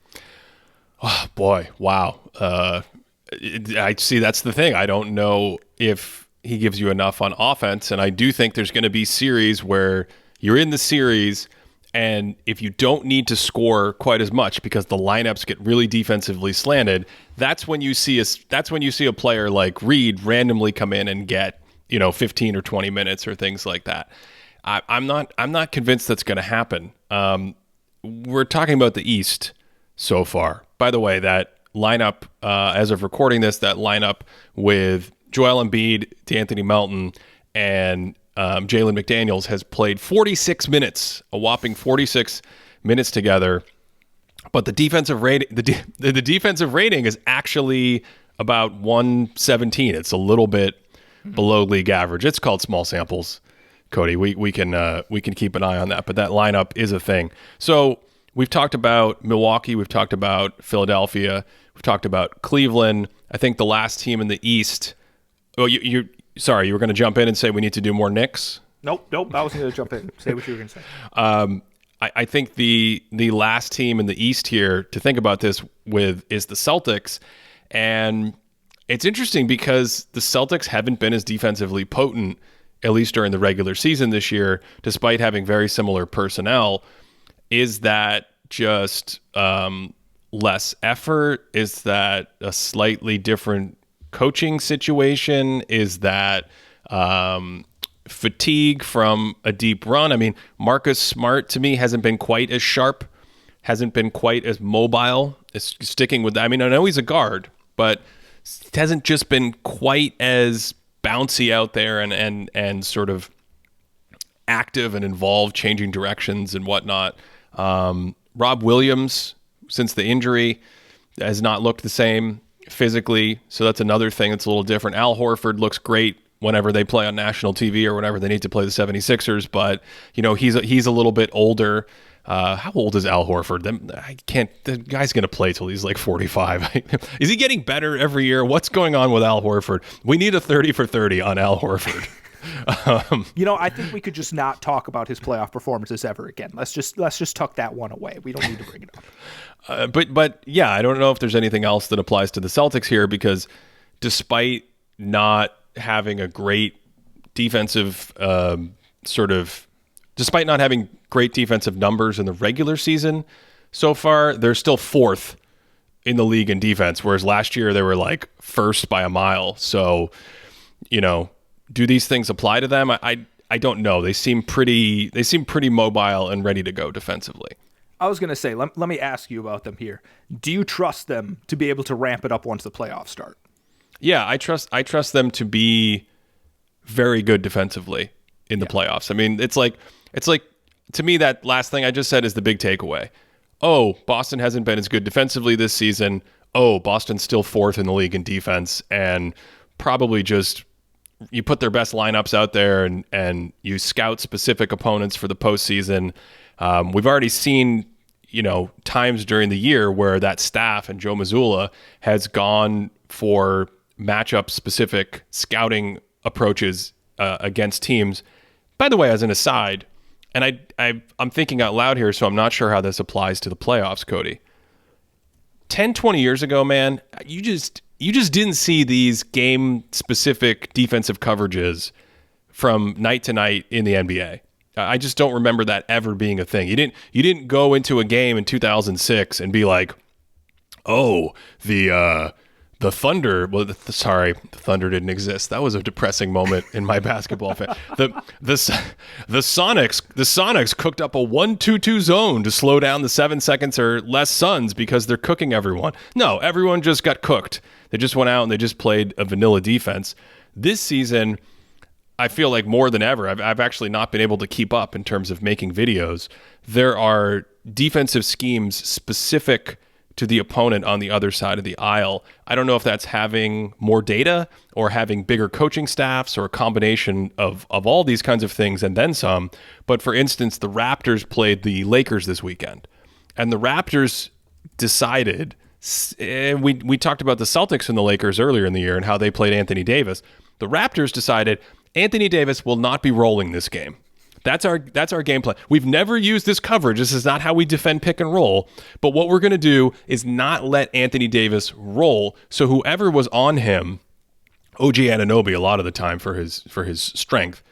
Oh, boy. Wow. I see. That's the thing. I don't know if he gives you enough on offense. And I do think there's going to be series where you're in the series, and if you don't need to score quite as much because the lineups get really defensively slanted, that's when you see a player like Reed randomly come in and get 15 or 20 minutes or things like that. I'm not convinced that's going to happen. We're talking about the East so far. By the way, that lineup, as of recording this, that lineup with Joel Embiid, D'Anthony Melton, and Jalen McDaniels has played 46 minutes, a whopping 46 minutes together. But the defensive rating, the defensive rating is actually about 117. It's a little bit below league average. It's called small samples, Cody. We can keep an eye on that. But that lineup is a thing. So we've talked about Milwaukee. We've talked about Philadelphia. We've talked about Cleveland. I think the last team in the East. Oh, sorry, you were going to jump in and say we need to do more Knicks? Nope. I wasn't going to jump in. Say what you were going to say. I think the last team in the East here to think about this with is the Celtics. And it's interesting because the Celtics haven't been as defensively potent, at least during the regular season this year, despite having very similar personnel. Is that just less effort? Is that a slightly different coaching situation? Is that fatigue from a deep run? I mean, Marcus Smart to me hasn't been quite as sharp, hasn't been quite as mobile. It's sticking with that. I mean, I know he's a guard, but it hasn't just been quite as bouncy out there and sort of active and involved, changing directions and whatnot. Rob Williams, since the injury, has not looked the same physically, so that's another thing that's a little different. Al Horford looks great whenever they play on national TV or whenever they need to play the 76ers, but he's a little bit older. How old is Al Horford? The guy's going to play till he's like 45. Is he getting better every year? What's going on with Al Horford? We need a 30 for 30 on Al Horford. I think we could just not talk about his playoff performances ever again. Let's just tuck that one away. We don't need to bring it up. But yeah, I don't know if there's anything else that applies to the Celtics here, because despite not having a great defensive despite not having great defensive numbers in the regular season so far, they're still fourth in the league in defense, whereas last year they were like first by a mile. So, do these things apply to them? I don't know. They seem pretty mobile and ready to go defensively. I was going to say, let me ask you about them here. Do you trust them to be able to ramp it up once the playoffs start? Yeah, I trust them to be very good defensively in the playoffs. I mean, it's like to me, that last thing I just said is the big takeaway. Oh, Boston hasn't been as good defensively this season. Oh, Boston's still fourth in the league in defense and probably just you put their best lineups out there and you scout specific opponents for the postseason. We've already seen, times during the year where that staff and Joe Mazzulla has gone for matchup specific scouting approaches against teams. By the way, as an aside, and I'm thinking out loud here, so I'm not sure how this applies to the playoffs, Cody. 10, 20 years ago, man, you just didn't see these game-specific defensive coverages from night to night in the NBA. I just don't remember that ever being a thing. You didn't go into a game in 2006 and be like, oh, the Thunder. Well, the Thunder didn't exist. That was a depressing moment in my basketball fan. The Sonics cooked up a 1-2-2 zone to slow down the 7 seconds or less Suns because they're cooking everyone. No, everyone just got cooked. They just went out and they just played a vanilla defense. This season, I feel like more than ever, I've actually not been able to keep up in terms of making videos. There are defensive schemes specific to the opponent on the other side of the aisle. I don't know if that's having more data or having bigger coaching staffs or a combination of all these kinds of things and then some. But for instance, the Raptors played the Lakers this weekend, and the Raptors decided, we talked about the Celtics and the Lakers earlier in the year and how they played Anthony Davis. The Raptors decided Anthony Davis will not be rolling this game. That's our game plan. We've never used this coverage. This is not how we defend pick and roll. But what we're going to do is not let Anthony Davis roll. So whoever was on him, OG Anunoby a lot of the time for his strength,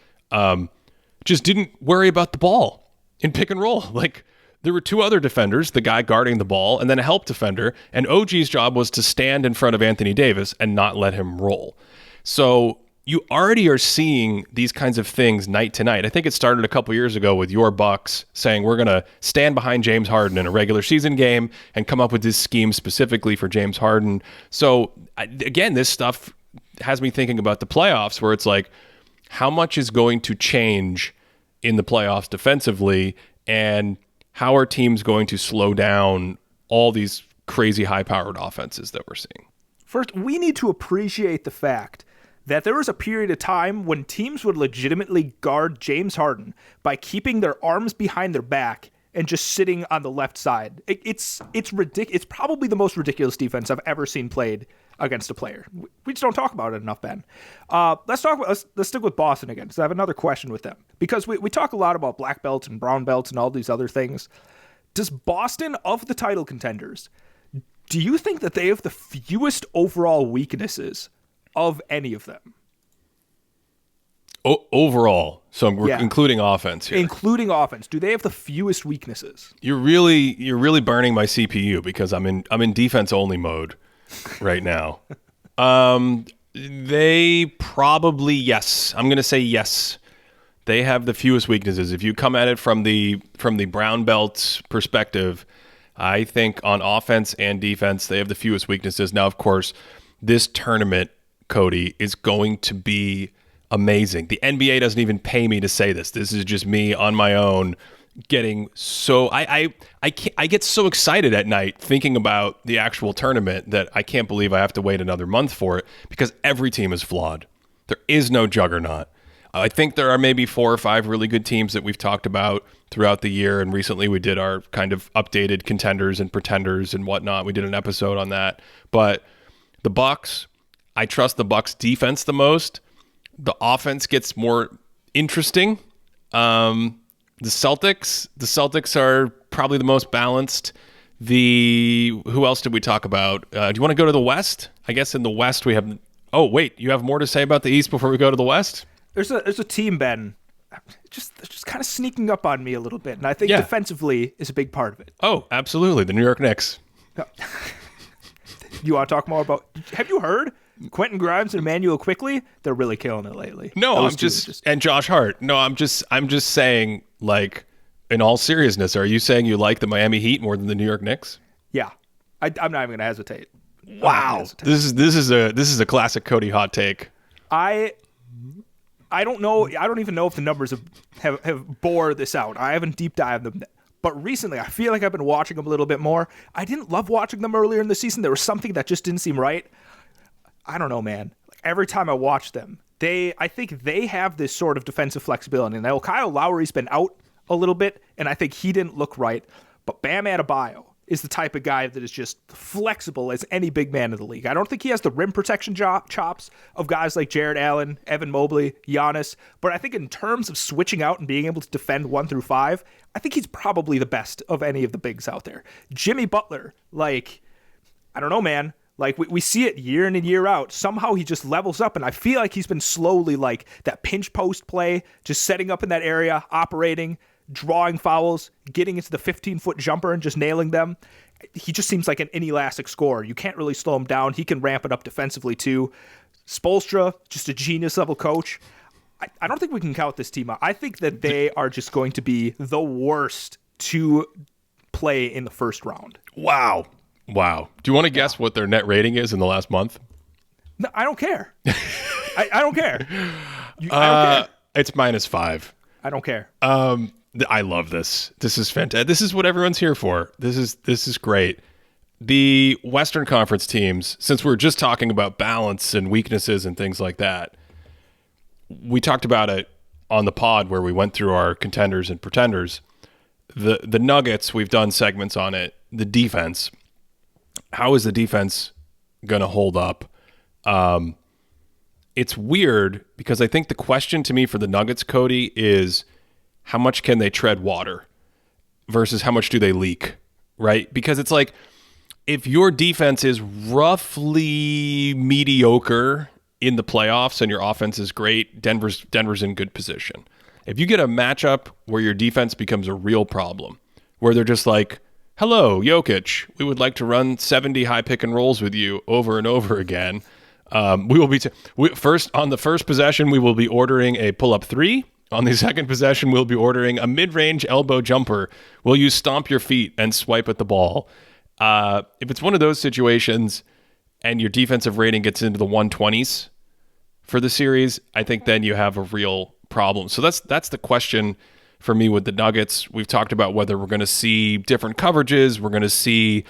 just didn't worry about the ball in pick and roll. Like, there were two other defenders, the guy guarding the ball and then a help defender, and OG's job was to stand in front of Anthony Davis and not let him roll. So you already are seeing these kinds of things night to night. I think it started a couple years ago with your Bucks saying we're going to stand behind James Harden in a regular season game and come up with this scheme specifically for James Harden. So again, this stuff has me thinking about the playoffs, where it's like, how much is going to change in the playoffs defensively, and how are teams going to slow down all these crazy high-powered offenses that we're seeing? First, we need to appreciate the fact that there was a period of time when teams would legitimately guard James Harden by keeping their arms behind their back and just sitting on the left side. It's ridiculous. It's probably the most ridiculous defense I've ever seen played against a player. We just don't talk about it enough, Ben. Let's stick with Boston again, because I have another question with them. Because we talk a lot about black belts and brown belts and all these other things. Does Boston, of the title contenders, do you think that they have the fewest overall weaknesses of any of them? Overall, so we're including offense here. Including offense, do they have the fewest weaknesses? You're really burning my CPU because I'm in defense only mode right now. They probably, yes. I'm going to say yes. They have the fewest weaknesses. If you come at it from the brown belts perspective, I think on offense and defense, they have the fewest weaknesses. Now, of course, this tournament, Cody, is going to be amazing. The NBA doesn't even pay me to say this. This is just me on my own getting so I get so excited at night thinking about the actual tournament that I can't believe I have to wait another month for it, because every team is flawed. There is no juggernaut. I think there are maybe 4 or 5 really good teams that we've talked about throughout the year, and recently we did our kind of updated contenders and pretenders and whatnot. We did an episode on that. But the Bucks, I trust the Bucks defense the most. The offense gets more interesting. The Celtics are probably the most balanced. Who else did we talk about? Do you want to go to the West? I guess in the West we have. Oh wait, you have more to say about the East before we go to the West? There's a team, Ben, just kind of sneaking up on me a little bit, and I think defensively is a big part of it. Oh, absolutely, the New York Knicks. You want to talk more about? Have you heard Quentin Grimes and Emmanuel Quickley? They're really killing it lately. No, I'm just and Josh Hart. No, I'm just saying, like, in all seriousness, are you saying you like the Miami Heat more than the New York Knicks? Yeah, I'm not even gonna hestate. Wow, this is a classic Cody hot take. I don't know. I don't even know if the numbers have bore this out. I haven't deep dived them. But recently, I feel like I've been watching them a little bit more. I didn't love watching them earlier in the season. There was something that just didn't seem right. I don't know, man. Like, every time I watch them, I think they have this sort of defensive flexibility. Now, Kyle Lowry's been out a little bit, and I think he didn't look right. But Bam Adebayo is the type of guy that is just flexible as any big man in the league. I don't think he has the rim protection chops of guys like Jared Allen, Evan Mobley, Giannis, but I think in terms of switching out and being able to defend 1 through 5, I think he's probably the best of any of the bigs out there. Jimmy Butler, like, I don't know, man. Like, we see it year in and year out. Somehow he just levels up, and I feel like he's been slowly, like, that pinch post play, just setting up in that area, operating, drawing fouls, getting into the 15-foot jumper and just nailing them. He just seems like an inelastic scorer. You can't really slow him down. He can ramp it up defensively, too. Spoelstra, just a genius-level coach. I don't think we can count this team out. I think that they are just going to be the worst to play in the first round. Wow. Do you want to guess what their net rating is in the last month? No, I don't care. I don't care. I don't care. It's -5. I don't care. I love this. This is fantastic. This is what everyone's here for. This is great. The Western Conference teams, since we're just talking about balance and weaknesses and things like that, we talked about it on the pod where we went through our contenders and pretenders. The Nuggets, we've done segments on it. The defense. How is the defense going to hold up? It's weird because I think the question to me for the Nuggets, Cody, is how much can they tread water versus how much do they leak, right? Because it's like if your defense is roughly mediocre in the playoffs and your offense is great, Denver's in good position. If you get a matchup where your defense becomes a real problem, where they're just like, hello, Jokic, we would like to run 70 high pick and rolls with you over and over again. We will be on the first possession, we will be ordering a pull-up 3. On the second possession, we'll be ordering a mid-range elbow jumper. Will you stomp your feet and swipe at the ball? If it's one of those situations and your defensive rating gets into the 120s for the series, I think then you have a real problem. So that's the question for me with the Nuggets. We've talked about whether we're going to see different coverages. We're going to see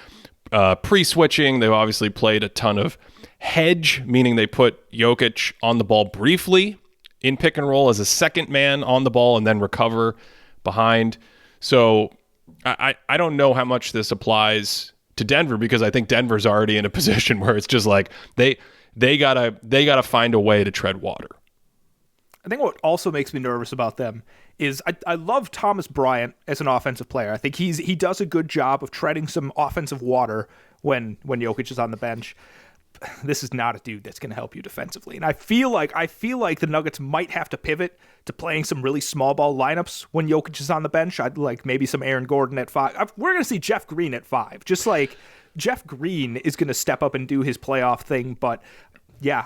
pre-switching. They've obviously played a ton of hedge, meaning they put Jokic on the ball briefly in pick and roll as a second man on the ball and then recover behind. So I don't know how much this applies to Denver because I think Denver's already in a position where it's just like they gotta find a way to tread water. I think what also makes me nervous about them is I love Thomas Bryant as an offensive player. I think he does a good job of treading some offensive water when Jokic is on the bench. This is not a dude that's going to help you defensively. And I feel like the Nuggets might have to pivot to playing some really small ball lineups when Jokic is on the bench. I'd like maybe some Aaron Gordon at 5. We're going to see Jeff Green at 5. Just like Jeff Green is going to step up and do his playoff thing. But yeah,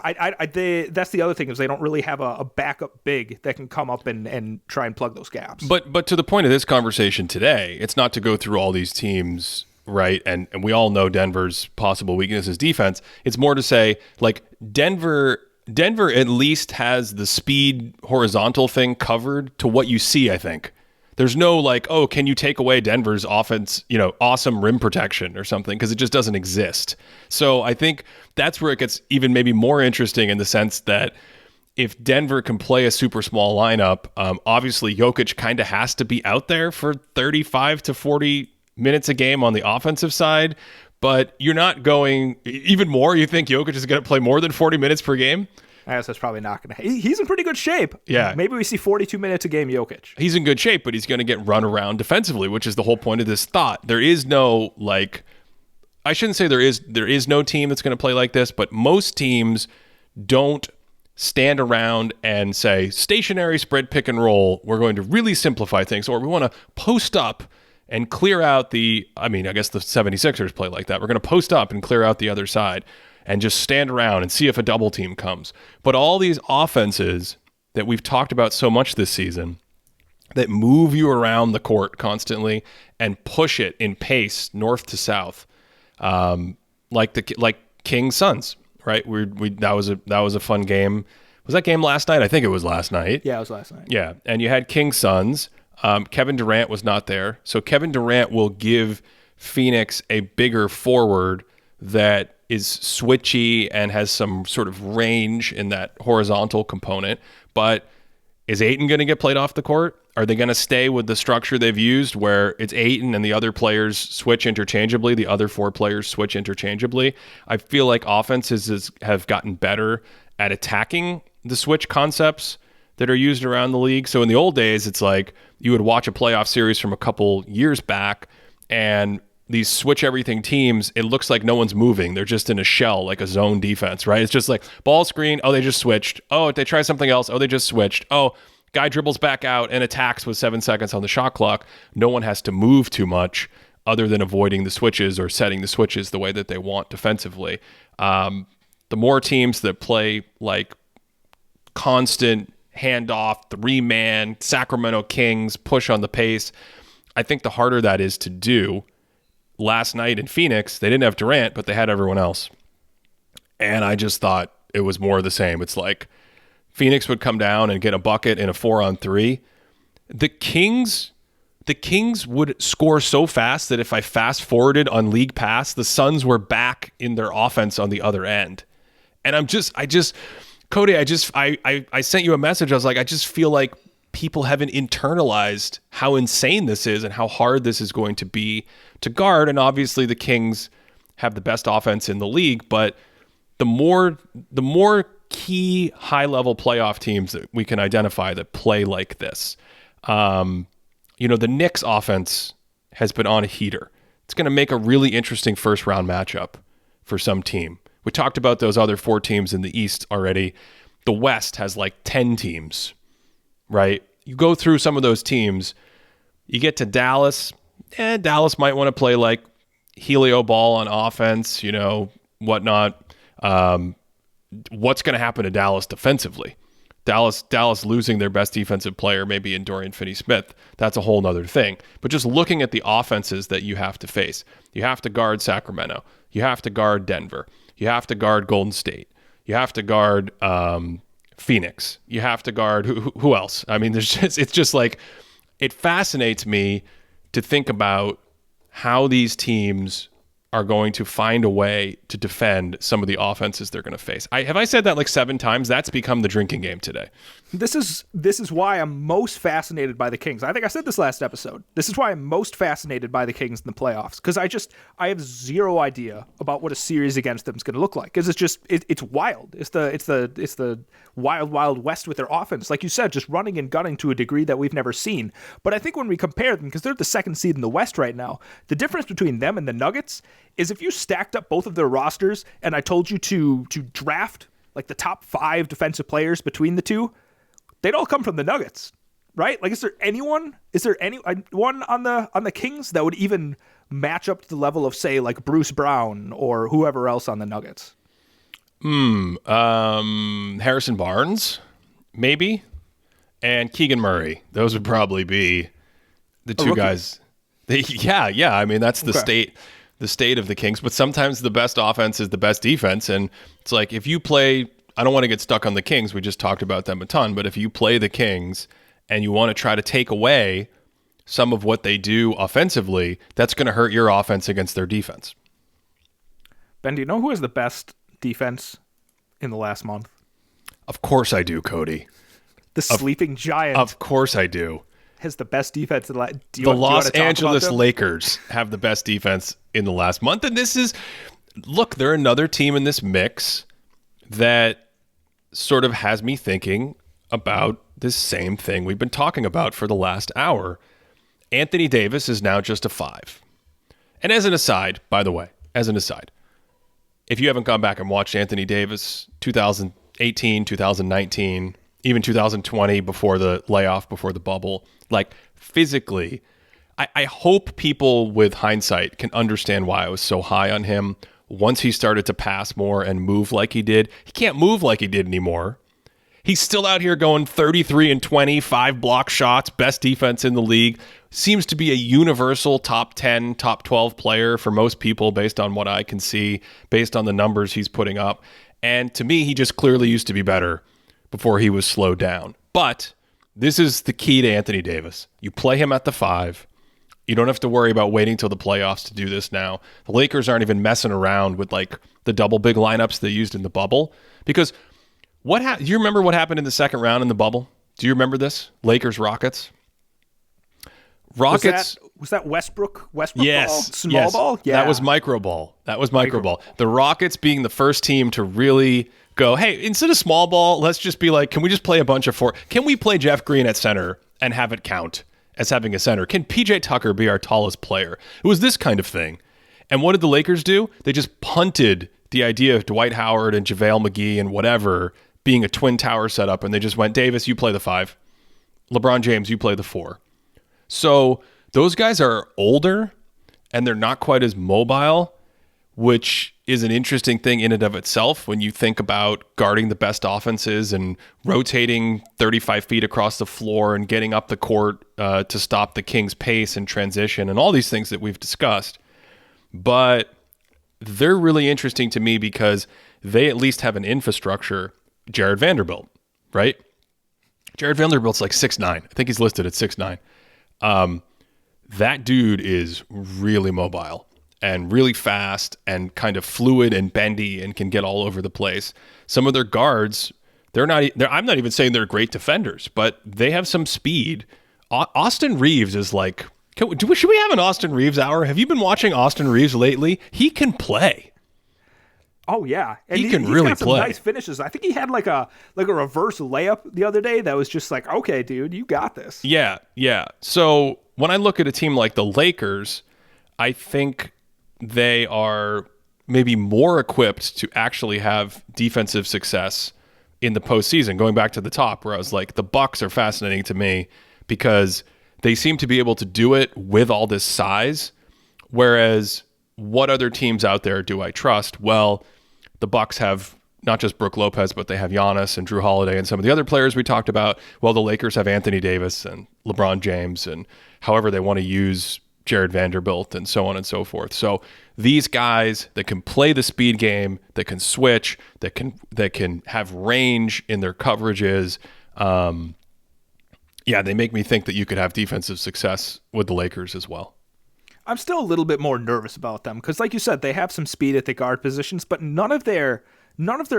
that's the other thing is they don't really have a backup big that can come up and try and plug those gaps. But to the point of this conversation today, it's not to go through all these teams, right? And we all know Denver's possible weakness is defense. It's more to say, like, Denver at least has the speed horizontal thing covered to what you see, I think. There's no like, oh, can you take away Denver's offense, awesome rim protection or something? Because it just doesn't exist. So I think that's where it gets even maybe more interesting in the sense that if Denver can play a super small lineup, obviously Jokic kind of has to be out there for 35 to 40 minutes a game on the offensive side, but you're not going even more. You think Jokic is going to play more than 40 minutes per game? I guess that's probably not going to. He's in pretty good shape. Yeah. Maybe we see 42 minutes a game Jokic. He's in good shape, but he's going to get run around defensively, which is the whole point of this thought. There is no, I shouldn't say there is no team that's going to play like this, but most teams don't stand around and say, stationary spread pick and roll, we're going to really simplify things, or we want to post up and clear out I guess the 76ers play like that. We're going to post up and clear out the other side and just stand around and see if a double team comes. But all these offenses that we've talked about so much this season that move you around the court constantly and push it in pace north to south, like Kings Suns, right? That was a fun game. Was that game last night? I think it was last night. Yeah, it was last night. Yeah, and you had Kings Suns. Kevin Durant was not there, so Kevin Durant will give Phoenix a bigger forward that is switchy and has some sort of range in that horizontal component. But is Ayton going to get played off the court? Are they going to stay with the structure they've used where it's Ayton and the other players switch interchangeably, the other four players switch interchangeably? I feel like offenses have gotten better at attacking the switch concepts that are used around the league. So in the old days, it's like you would watch a playoff series from a couple years back, and these switch everything teams, it looks like no one's moving. They're just in a shell, like a zone defense, right? It's just like ball screen. Oh, they just switched. Oh, they try something else. Oh, they just switched. Oh, guy dribbles back out and attacks with 7 seconds on the shot clock. No one has to move too much other than avoiding the switches or setting the switches the way that they want defensively. The more teams that play like constant handoff, 3-man, Sacramento Kings, push on the pace, I think the harder that is to do. Last night in Phoenix, they didn't have Durant, but they had everyone else. And I just thought it was more of the same. It's like Phoenix would come down and get a bucket in a 4-on-3. The Kings would score so fast that if I fast forwarded on League Pass, the Suns were back in their offense on the other end. And Cody, I sent you a message. I was like, I just feel like people haven't internalized how insane this is and how hard this is going to be to guard. And obviously the Kings have the best offense in the league, but the more key high-level playoff teams that we can identify that play like this, the Knicks offense has been on a heater. It's going to make a really interesting first-round matchup for some team. We talked about those other 4 teams in the East already. The West has like 10 teams. Right? You go through some of those teams, you get to Dallas, Dallas might want to play like helio ball on offense, whatnot. What's going to happen to Dallas defensively? Dallas losing their best defensive player, maybe in Dorian Finney-Smith, that's a whole nother thing. But just looking at the offenses that you have to face, you have to guard Sacramento, you have to guard Denver, you have to guard Golden State, you have to guard Phoenix. You have to guard who else? I mean, it's just like, it fascinates me to think about how these teams are going to find a way to defend some of the offenses they're going to face. Have I said that like 7 times? That's become the drinking game today. This is why I'm most fascinated by the Kings. I think I said this last episode. This is why I'm most fascinated by the Kings in the playoffs, because I have zero idea about what a series against them is going to look like. Because it's wild. It's the wild west with their offense, like you said, just running and gunning to a degree that we've never seen. But I think when we compare them, because they're the 2nd seed in the West right now, the difference between them and the Nuggets is if you stacked up both of their rosters and I told you to draft like the top 5 defensive players between the two, they'd all come from the Nuggets, right? Like, is there anyone on the Kings that would even match up to the level of, say, like Bruce Brown or whoever else on the Nuggets? Harrison Barnes, maybe, and Keegan Murray. Those would probably be the 2 guys. Yeah. I mean, that's the state of the Kings. But sometimes the best offense is the best defense, and it's like if you play. I don't want to get stuck on the Kings. We just talked about them a ton. But if you play the Kings and you want to try to take away some of what they do offensively, that's going to hurt your offense against their defense. Ben, do you know who has the best defense in the last month? Of course I do, Cody. The sleeping giant. Of course I do. Has the best defense in the last... The Los Angeles Lakers have the best defense in the last month. And they're another team in this mix that sort of has me thinking about this same thing we've been talking about for the last hour. Anthony Davis is now just a 5. And as an aside, by the way, if you haven't gone back and watched Anthony Davis 2018, 2019, even 2020 before the layoff, before the bubble, like physically, I hope people with hindsight can understand why I was so high on him. Once he started to pass more and move like he did, he can't move like he did anymore. He's still out here going 33 and 20, 5 block shots, best defense in the league. Seems to be a universal top 10, top 12 player for most people based on what I can see, based on the numbers he's putting up. And to me, he just clearly used to be better before he was slowed down. But this is the key to Anthony Davis. You play him at the 5. You don't have to worry about waiting till the playoffs to do this now. The Lakers aren't even messing around with like the double big lineups they used in the bubble. Because do you remember what happened in the second round in the bubble? Do you remember this? Lakers Rockets. Was that Westbrook yes, ball? Small ball? Yeah. That was micro ball. The Rockets being the first team to really go, hey, instead of small ball, let's just be like, can we just play a bunch of four? Can we play Jeff Green at center and have it count as having a center? Can PJ Tucker be our tallest player? It was this kind of thing. And what did the Lakers do? They just punted the idea of Dwight Howard and JaVale McGee and whatever being a twin tower setup, and they just went, Davis, you play the 5. LeBron James, you play the 4. So those guys are older and they're not quite as mobile, which is an interesting thing in and of itself when you think about guarding the best offenses and rotating 35 feet across the floor and getting up the court to stop the Kings' pace and transition and all these things that we've discussed. But they're really interesting to me because they at least have an infrastructure. Jared Vanderbilt, right? Jared Vanderbilt's like 6'9". I think he's listed at 6'9". That dude is really mobile and really fast and kind of fluid and bendy and can get all over the place. Some of their guards, I'm not even saying they're great defenders, but they have some speed. Austin Reeves is like, should we have an Austin Reeves hour? Have you been watching Austin Reeves lately? He can play. Oh yeah, and he's really got some play. Nice finishes. I think he had like a reverse layup the other day that was just like, okay, dude, you got this. Yeah. So when I look at a team like the Lakers, I think they are maybe more equipped to actually have defensive success in the postseason. Going back to the top, where I was like, the Bucks are fascinating to me because they seem to be able to do it with all this size, whereas what other teams out there do I trust? Well, the Bucks have not just Brook Lopez, but they have Giannis and Drew Holiday and some of the other players we talked about. Well, the Lakers have Anthony Davis and LeBron James and however they want to use Jared Vanderbilt and so on and so forth. So these guys that can play the speed game, that can switch, that can have range in their coverages, they make me think that you could have defensive success with the Lakers as well. I'm still a little bit more nervous about them because, like you said, they have some speed at the guard positions, but none of their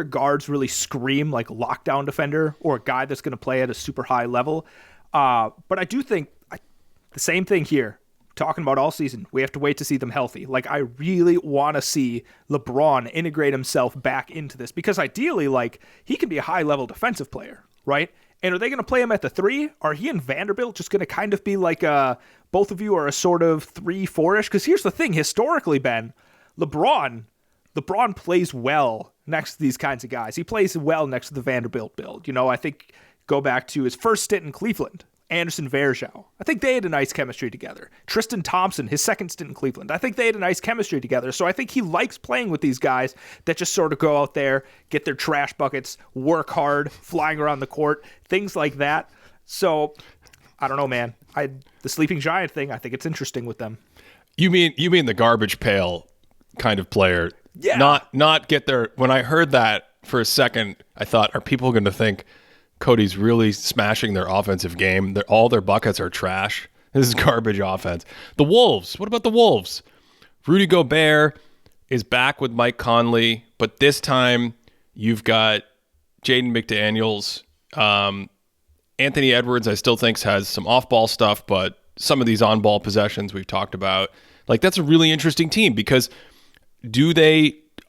guards really scream like lockdown defender or a guy that's going to play at a super high level. But I do think the same thing here. Talking about all season, we have to wait to see them healthy. Like, I really want to see LeBron integrate himself back into this because ideally, like, he can be a high-level defensive player, right? And are they going to play him at the 3? Are he and Vanderbilt just going to kind of be like both of you are a sort of 3-4-ish? Because here's the thing. Historically, Ben, LeBron plays well next to these kinds of guys. He plays well next to the Vanderbilt build. You know, I think go back to his first stint in Cleveland, Anderson Varejao. I think they had a nice chemistry together. Tristan Thompson, his second stint in Cleveland. I think they had a nice chemistry together. So I think he likes playing with these guys that just sort of go out there, get their trash buckets, work hard, flying around the court, things like that. So I don't know, man. The sleeping giant thing, I think it's interesting with them. You mean the garbage pail kind of player? Yeah. Not get there. When I heard that for a second, I thought, are people going to think Cody's really smashing their offensive game? All their buckets are trash. This is garbage offense. The Wolves. What about the Wolves? Rudy Gobert is back with Mike Conley, but this time you've got Jaden McDaniels. Anthony Edwards, I still think, has some off-ball stuff, but some of these on-ball possessions we've talked about. Like, that's a really interesting team because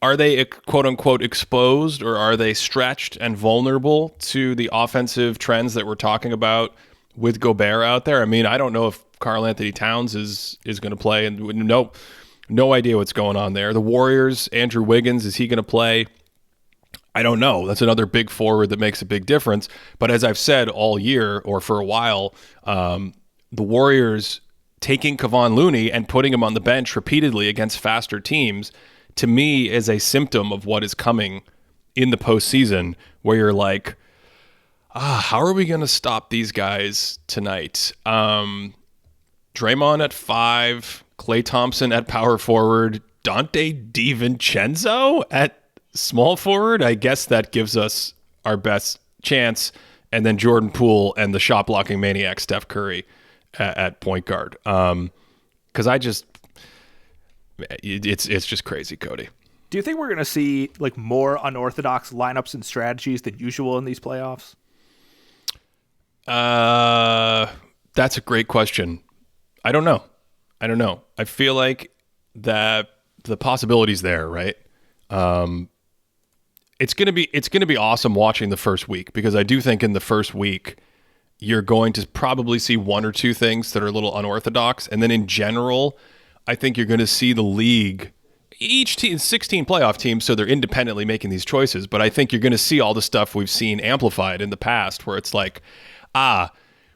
are they quote-unquote exposed, or are they stretched and vulnerable to the offensive trends that we're talking about with Gobert out there? I mean, I don't know if Karl Anthony Towns is going to play, and no idea what's going on there. The Warriors, Andrew Wiggins, is he going to play? I don't know. That's another big forward that makes a big difference. But as I've said all year, or for a while, the Warriors taking Kevon Looney and putting him on the bench repeatedly against faster teams, to me, is a symptom of what is coming in the postseason, where you're like, how are we going to stop these guys tonight? Draymond at 5, Klay Thompson at power forward, Dante DiVincenzo at small forward. I guess that gives us our best chance. And then Jordan Poole and the shot blocking maniac Steph Curry at point guard. because it's just crazy, Cody. Do you think we're going to see like more unorthodox lineups and strategies than usual in these playoffs? That's a great question. I don't know. I feel like that the possibility's there, right? It's gonna be awesome watching the first week, because I do think in the first week you're going to probably see one or two things that are a little unorthodox, and then in general, I think you're going to see the league. Each team, 16 playoff teams, so they're independently making these choices. But I think you're going to see all the stuff we've seen amplified in the past, where it's like,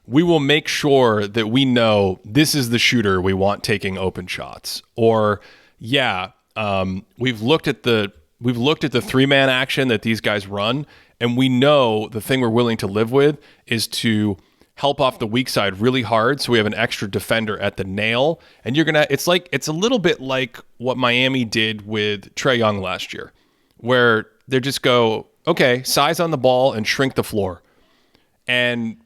we will make sure that we know this is the shooter we want taking open shots. Or, we've looked at the 3-man action that these guys run, and we know the thing we're willing to live with is to help off the weak side really hard, so we have an extra defender at the nail. And it's a little bit like what Miami did with Trae Young last year, where they just go, okay, size on the ball and shrink the floor. And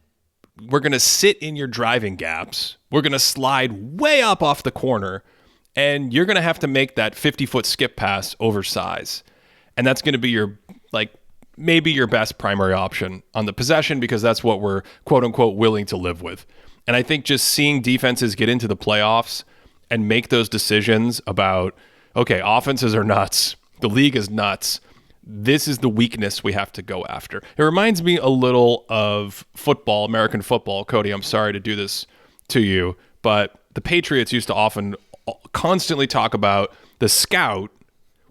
we're going to sit in your driving gaps. We're going to slide way up off the corner, and you're going to have to make that 50-foot skip pass over size. And that's going to be maybe your best primary option on the possession, because that's what we're quote unquote willing to live with. And I think just seeing defenses get into the playoffs and make those decisions about, okay, offenses are nuts, the league is nuts, this is the weakness we have to go after. It reminds me a little of football, American football. Cody, I'm sorry to do this to you, but the Patriots used to constantly talk about the scout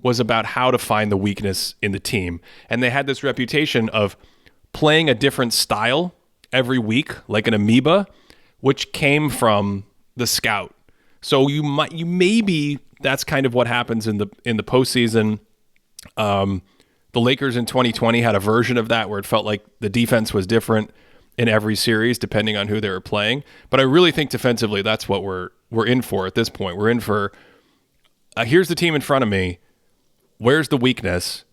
was about how to find the weakness in the team. And they had this reputation of playing a different style every week, like an amoeba, which came from the scout. So maybe that's kind of what happens in the postseason. The Lakers in 2020 had a version of that where it felt like the defense was different in every series depending on who they were playing. But I really think defensively that's what we're in for at this point. We're in for here's the team in front of me. Where's the weakness?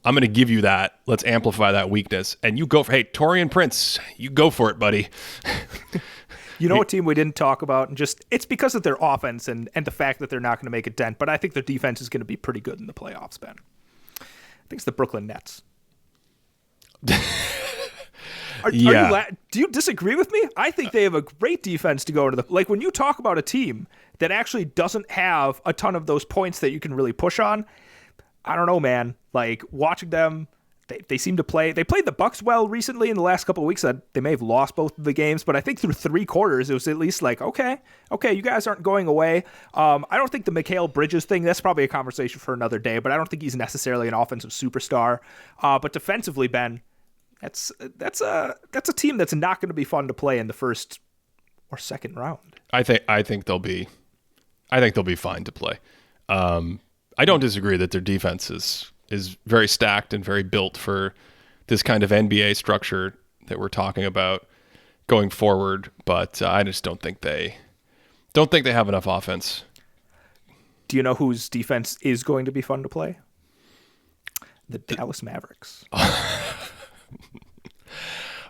I'm going to give you that. Let's amplify that weakness. And you go for, hey, Taurean Prince, you go for it, buddy. You know what team we didn't talk about? And it's because of their offense and the fact that they're not going to make a dent, but I think their defense is going to be pretty good in the playoffs, Ben. I think it's the Brooklyn Nets. Do you disagree with me? I think they have a great defense to go into the... Like, when you talk about a team that actually doesn't have a ton of those points that you can really push on, I don't know, man. Like, watching them, they seem to play. They played the Bucks well recently in the last couple of weeks. They may have lost both of the games, but I think through 3 quarters, it was at least like, okay, you guys aren't going away. I don't think the Mikal Bridges thing, that's probably a conversation for another day, but I don't think he's necessarily an offensive superstar. But defensively, Ben, that's a team that's not going to be fun to play in the first or second round. I think they'll be fine to play. I don't disagree that their defense is very stacked and very built for this kind of NBA structure that we're talking about going forward, but I just don't think they have enough offense. Do you know whose defense is going to be fun to play? The Dallas Mavericks.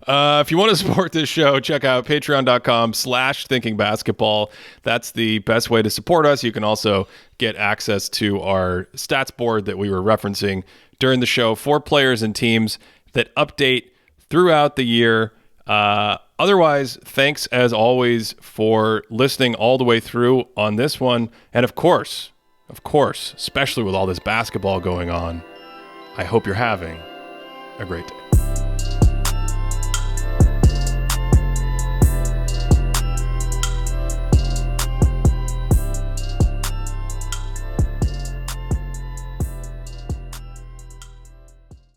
If you want to support this show, check out patreon.com/thinkingbasketball. That's the best way to support us. You can also get access to our stats board that we were referencing during the show for players and teams that update throughout the year. Otherwise, thanks as always for listening all the way through on this one. And of course, especially with all this basketball going on, I hope you're having a great day.